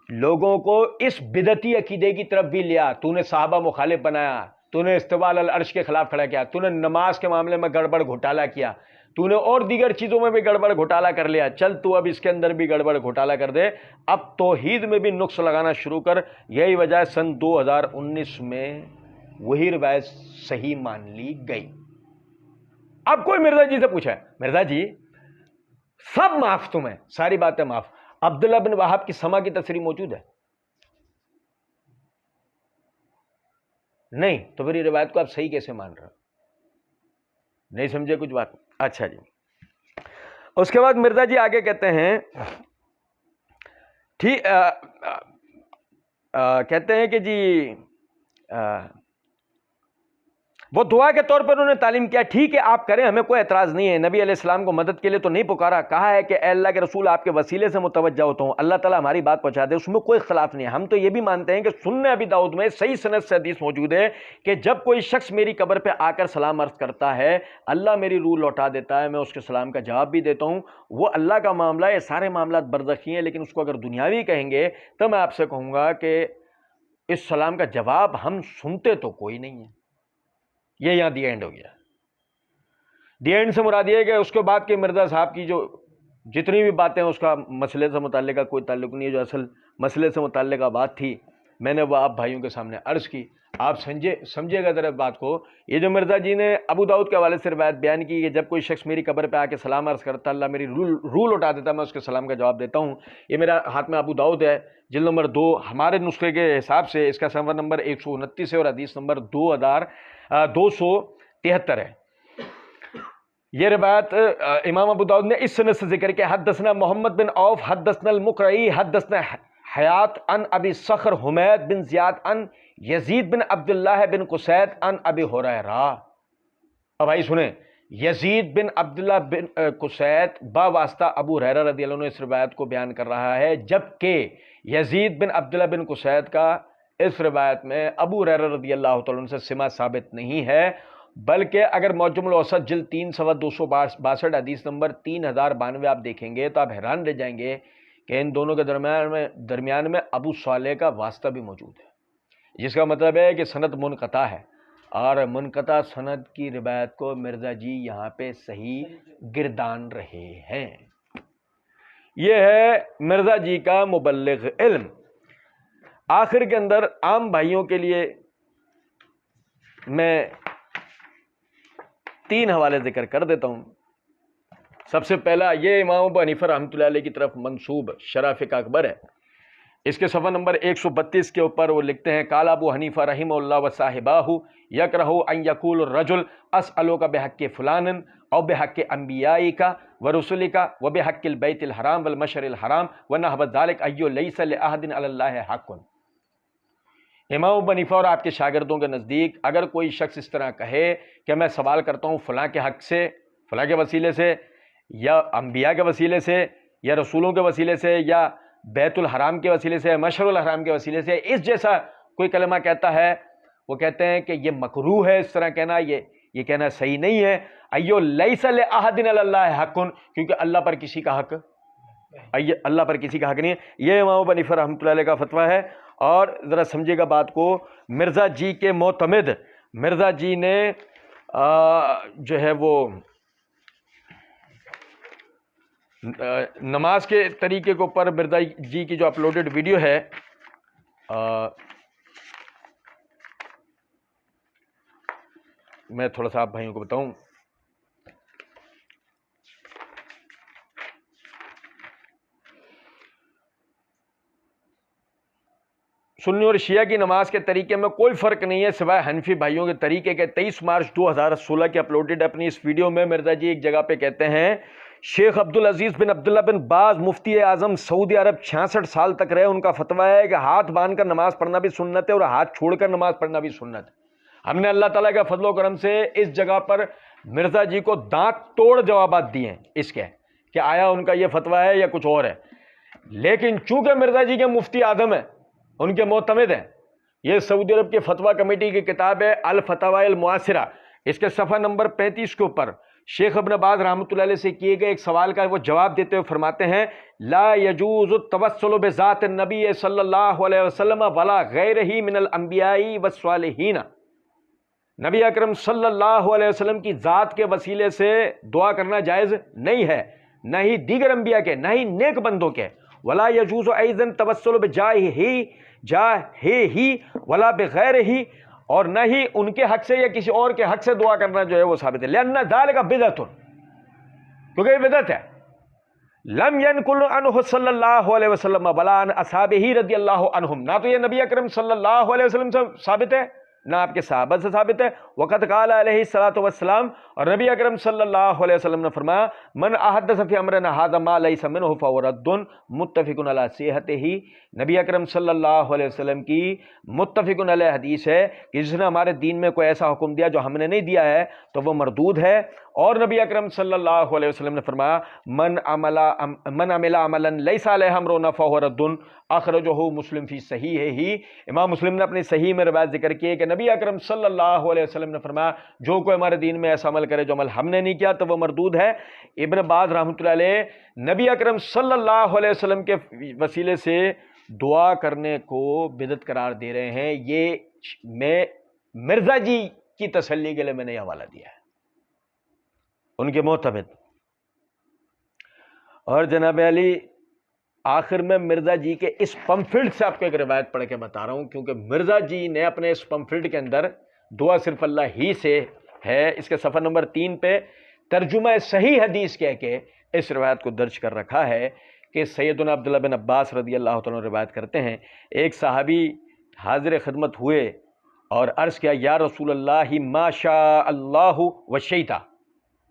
لوگوں کو اس بدعتی عقیدے کی طرف بھی لیا. تو نے صحابہ مخالف بنایا, تو نے استواء علی العرش کے خلاف کھڑا کیا, تو نے نماز کے معاملے میں گڑبڑ گھوٹالا کیا, تو نے اور دیگر چیزوں میں بھی گڑبڑ گھوٹالا کر لیا. چل تو اب اس کے اندر بھی گڑبڑ گھوٹالا کر دے. اب توحید میں بھی نقص لگانا شروع کر. یہی وجہ ہے سن 2019 میں وہی روایت صحیح مان لی گئی. اب کوئی مرزا جی سے پوچھا ہے مرزا جی سب معاف تمہیں, ساری باتیں معاف, عبداللہ بن وہاب کی سما کی تصریح موجود ہے نہیں, تو پھر یہ روایت کو آپ صحیح کیسے مان رہے ہو؟ نہیں سمجھے کچھ بات؟ اچھا جی. اس کے بعد مرزا جی آگے کہتے ہیں ٹھیک کہتے ہیں کہ جی وہ دعا کے طور پر انہوں نے تعلیم کیا, ٹھیک ہے آپ کریں, ہمیں کوئی اعتراض نہیں ہے. نبی علیہ السلام کو مدد کے لیے تو نہیں پکارا, کہا ہے کہ اے اللہ کے رسول آپ کے وسیلے سے متوجہ ہوتا ہوں, اللہ تعالیٰ ہماری بات پہنچا دے, اس میں کوئی اختلاف نہیں ہے. ہم تو یہ بھی مانتے ہیں کہ سنن ابی داؤد میں صحیح سند سے حدیث موجود ہے کہ جب کوئی شخص میری قبر پہ آ کر سلام عرض کرتا ہے اللہ میری روح لوٹا دیتا ہے, میں اس کے سلام کا جواب بھی دیتا ہوں. وہ اللہ کا معاملہ ہے, یہ سارے معاملات برزخی ہیں, لیکن اس کو اگر دنیاوی کہیں گے تو میں آپ سے کہوں گا کہ اس سلام کا جواب ہم سنتے تو کوئی نہیں ہے. یہ یہاں دی اینڈ ہو گیا. دی اینڈ سے مراد یہ ہے کہ اس کے بعد کے مرزا صاحب کی جو جتنی بھی باتیں اس کا مسئلے سے متعلقہ کوئی تعلق نہیں ہے. جو اصل مسئلے سے متعلقہ بات تھی میں نے وہ آپ بھائیوں کے سامنے عرض کی. آپ سمجھے گا ذرا بات کو. یہ جو مرزا جی نے ابو داؤد کے حوالے سے روایت بیان کی کہ جب کوئی شخص میری قبر پہ آ کے سلام عرض کرتا اللہ میری روح لوٹا دیتا, میں اس کے سلام کا جواب دیتا ہوں. یہ میرا ہاتھ میں ابو داؤد ہے, جلد نمبر 2. ہمارے نسخے کے حساب سے اس کا صفحہ نمبر 129 ہے اور حدیث نمبر 2273 ہے. یہ روایت امام ابو داؤد نے اس سند سے ذکر کیا حدثنا محمد بن عوف حدثنا المقرئی حدثنا حیات ان ابی صخر حمید بن زیاد ان یزید بن عبداللہ بن قسید ان ابی ہریرہ. اب بھائی سنیں, یزید بن عبداللہ بن قسید با واسطہ ابو ہریرہ رضی اللہ عنہ اس روایت کو بیان کر رہا ہے, جبکہ یزید بن عبداللہ بن قسید کا اس روایت میں ابو ہریرہ رضی اللہ تعالیٰ عنہ سے سماع ثابت نہیں ہے. بلکہ اگر معجم الاوسط جلد 3 صفحہ 262 حدیث نمبر 3092 آپ دیکھیں گے تو آپ حیران رہ جائیں گے کہ ان دونوں کے درمیان میں ابو صالح کا واسطہ بھی موجود ہے, جس کا مطلب ہے کہ سند منقطع ہے. اور منقطع سند کی روایت کو مرزا جی یہاں پہ صحیح گردان رہے ہیں. یہ ہے مرزا جی کا مبلغ علم. آخر کے اندر عام بھائیوں کے لیے میں 3 حوالے ذکر کر دیتا ہوں. سب سے پہلا یہ امام ابو حنیفہ رحمۃ اللہ علیہ کی طرف منسوب شرح فقہ اکبر ہے. اس کے صفحہ نمبر 132 کے اوپر وہ لکھتے ہیں قال ابو حنیفہ رحمہ اللہ و صاحباہ یکرہ ان یقول الرجل اسألوک بحق فلان او بحق انبیائک ورسلک و بحق البیت الحرام والمشعر الحرام ونحو ذلک ایو لیس لأحد علی اللہ حق۔ امام ابو حنیفہ اور آپ کے شاگردوں کے نزدیک اگر کوئی شخص اس طرح کہے کہ میں سوال کرتا ہوں فلاں کے حق سے، فلاں کے وسیلے سے، یا انبیاء کے وسیلے سے، یا رسولوں کے وسیلے سے، یا بیت الحرام کے وسیلے سے، مشعر الحرام کے وسیلے سے، اس جیسا کوئی کلمہ کہتا ہے، وہ کہتے ہیں کہ یہ مکروہ ہے اس طرح کہنا، یہ کہنا صحیح نہیں ہے۔ ایو لیس لأحد علی اللہ حق، کیونکہ اللہ پر کسی کا حق نہیں ہے۔ یہ امام ابو حنیفہ رحمۃ اللہ علیہ کا فتویٰ ہے۔ اور ذرا سمجھے گا بات کو، مرزا جی کے معتمد، مرزا جی نے جو ہے وہ نماز کے طریقے کے اوپر مرزا جی کی جو اپلوڈڈ ویڈیو ہے، میں تھوڑا سا آپ بھائیوں کو بتاؤں۔ سنی اور شیعہ کی نماز کے طریقے میں کوئی فرق نہیں ہے سوائے حنفی بھائیوں کے طریقے کے۔ 23 مارچ 2016 کے اپلوڈڈ اپنی اس ویڈیو میں مرزا جی ایک جگہ پہ کہتے ہیں شیخ عبدالعزیز بن عبداللہ بن باز مفتی اعظم سعودی عرب 66 سال تک رہے، ان کا فتویٰ ہے کہ ہاتھ باندھ کر نماز پڑھنا بھی سنت ہے اور ہاتھ چھوڑ کر نماز پڑھنا بھی سنت ہے۔ ہم نے اللہ تعالیٰ کا فضل و کرم سے اس جگہ پر مرزا جی کو دانت توڑ جوابات دیے ہیں اس کے کہ آیا ان کا یہ فتویٰ ہے یا کچھ اور ہے، لیکن چونکہ مرزا جی کے مفتی اعظم ہیں، ان کے معتمد ہیں، یہ سعودی عرب کی فتویٰ کمیٹی کی کتاب ہے الفتاوی المعاصرہ، اس کے صفحہ نمبر 35 کے اوپر شیخ ابن باز رحمۃ اللہ علیہ سے کیے گئے ایک سوال کا وہ جواب دیتے ہوئے فرماتے ہیں لا یجوز التوسل بذات النبی صلی اللہ علیہ وسلم ولا غیرہ من الانبیاء والصالحین، نبی اکرم صلی اللہ علیہ وسلم کی ذات کے وسیلے سے دعا کرنا جائز نہیں ہے، نہ ہی دیگر انبیاء کے، نہ ہی نیک بندوں کے۔ ولا یجوز ایضا توسل بجاہہ ولا بغیرہ، اور نہ ہی ان کے حق سے یا کسی اور کے حق سے دعا کرنا جو ہے وہ ثابت ہے، لأن ذلک بدعۃ، کیونکہ یہ بدعت ہے۔ لم ینقل عنہ صلی اللہ علیہ وسلم ولا عن اصحابہ رضی اللہ عنہم، نہ تو یہ نبی اکرم صلی اللہ علیہ وسلم سے ثابت ہے نہ آپ کے صحابہ سے ثابت ہے۔ وقد قال علیہ الصلوۃ والسلام، اور نبی اکرم صلی اللہ علیہ وسلم نے فرمایا من احدث فی امرنا ھذا ما لیس منہ فہو رد، متفق علی صحتہ، نبی اکرم صلی اللہ علیہ وسلم کی متفق علیہ حدیث ہے کہ جس نے ہمارے دین میں کوئی ایسا حکم دیا جو ہم نے نہیں دیا ہے تو وہ مردود ہے۔ اور نبی اکرم صلی اللہ علیہ وسلم نے فرمایا من عمل عملا لیس علیہ امرنا فہو رد، اخرجہ مسلم فی صحیحہ، امام مسلم نے اپنی صحیح میں روایت ذکر کی ہے کہ نبی اکرم صلی اللہ علیہ وسلم نے فرمایا جو کوئی ہمارے دین میں ایسا عمل کرے جو عمل ہم نے نہیں کیا تو وہ مردود ہے۔ ابن باز رحمۃ اللہ علیہ نبی اکرم صلی اللہ علیہ وسلم کے وسیلے سے دعا کرنے کو بدعت قرار دے رہے ہیں۔ یہ میں مرزا جی کی تسلی کے لیے میں نے یہ حوالہ دیا ہے، ان کے معتمد۔ اور جناب علی آخر میں مرزا جی کے اس پمفلٹ سے آپ کو ایک روایت پڑھ کے بتا رہا ہوں، کیونکہ مرزا جی نے اپنے اس پمفلٹ کے اندر دعا صرف اللہ ہی سے ہے، اس کے صفحہ نمبر 3 پہ ترجمہ صحیح حدیث کہہ کے اس روایت کو درج کر رکھا ہے کہ سیدنا عبداللہ بن عباس رضی اللہ تعالیٰ روایت کرتے ہیں ایک صحابی حاضر خدمت ہوئے اور عرض کیا یا رسول اللہ ما شاء اللہ وشیتا،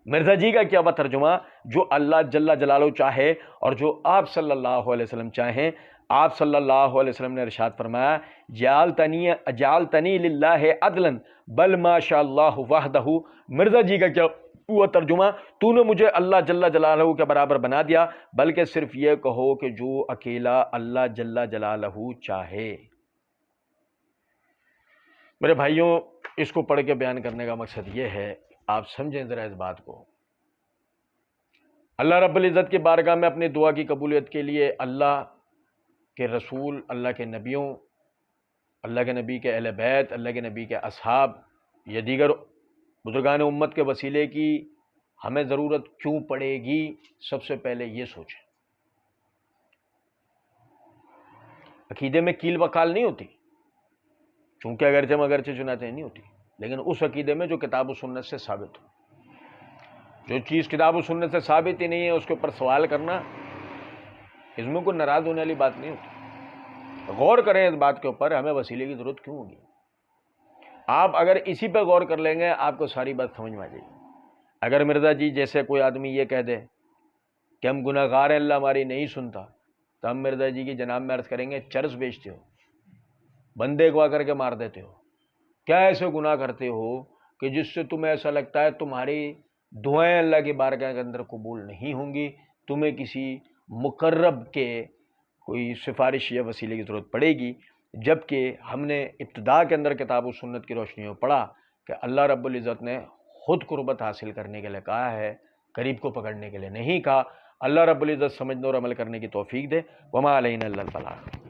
مرزا جی کا کیا ہوا ترجمہ جو اللہ جل جلالہ چاہے اور جو آپ صلی اللہ علیہ وسلم چاہیں۔ آپ صلی اللہ علیہ وسلم نے ارشاد فرمایا جعلتنی للہ عدلا بل ما شاء اللہ وحدہ، مرزا جی کا کیا ہوا ترجمہ تو نے مجھے اللہ جل جلالہ کے برابر بنا دیا، بلکہ صرف یہ کہو کہ جو اکیلا اللہ جل جلالہ چاہے۔ میرے بھائیوں اس کو پڑھ کے بیان کرنے کا مقصد یہ ہے آپ سمجھیں ذرا اس بات کو، اللہ رب العزت کی بارگاہ میں اپنی دعا کی قبولیت کے لیے اللہ کے رسول، اللہ کے نبیوں، اللہ کے نبی کے اہل بیت، اللہ کے نبی کے اصحاب یا دیگر بزرگان امت کے وسیلے کی ہمیں ضرورت کیوں پڑے گی؟ سب سے پہلے یہ سوچیں، عقیدے میں کیل وکال نہیں ہوتی، چونکہ اگرچہ چنانچہ نہیں ہوتی، لیکن اس عقیدے میں جو کتاب و سنت سے ثابت ہو۔ جو چیز کتاب و سنت سے ثابت ہی نہیں ہے اس کے اوپر سوال کرنا اس میں کوئی ناراض ہونے والی بات نہیں ہوتی۔ غور کریں اس بات کے اوپر، ہمیں وسیلے کی ضرورت کیوں ہوگی؟ آپ اگر اسی پہ غور کر لیں گے آپ کو ساری بات سمجھ میں آ جائے گی۔ اگر مرزا جی جیسے کوئی آدمی یہ کہہ دے کہ ہم گناہ گار ہیں، اللہ ہماری نہیں سنتا، تو ہم مرزا جی کی جناب میں عرض کریں گے چرس بیچتے ہو، بندے اغوا کر کے مار دیتے ہو، کیا ایسے گناہ کرتے ہو کہ جس سے تمہیں ایسا لگتا ہے تمہاری دعائیں اللہ کی بارگاہ کے اندر قبول نہیں ہوں گی، تمہیں کسی مقرب کے کوئی سفارش یا وسیلے کی ضرورت پڑے گی، جبکہ ہم نے ابتدا کے اندر کتاب و سنت کی روشنی میں پڑھا کہ اللہ رب العزت نے خود قربت حاصل کرنے کے لیے کہا ہے، قریب کو پکڑنے کے لیے نہیں کہا۔ اللہ رب العزت سمجھنے اور عمل کرنے کی توفیق دے۔ وما علینا الا البلاغ۔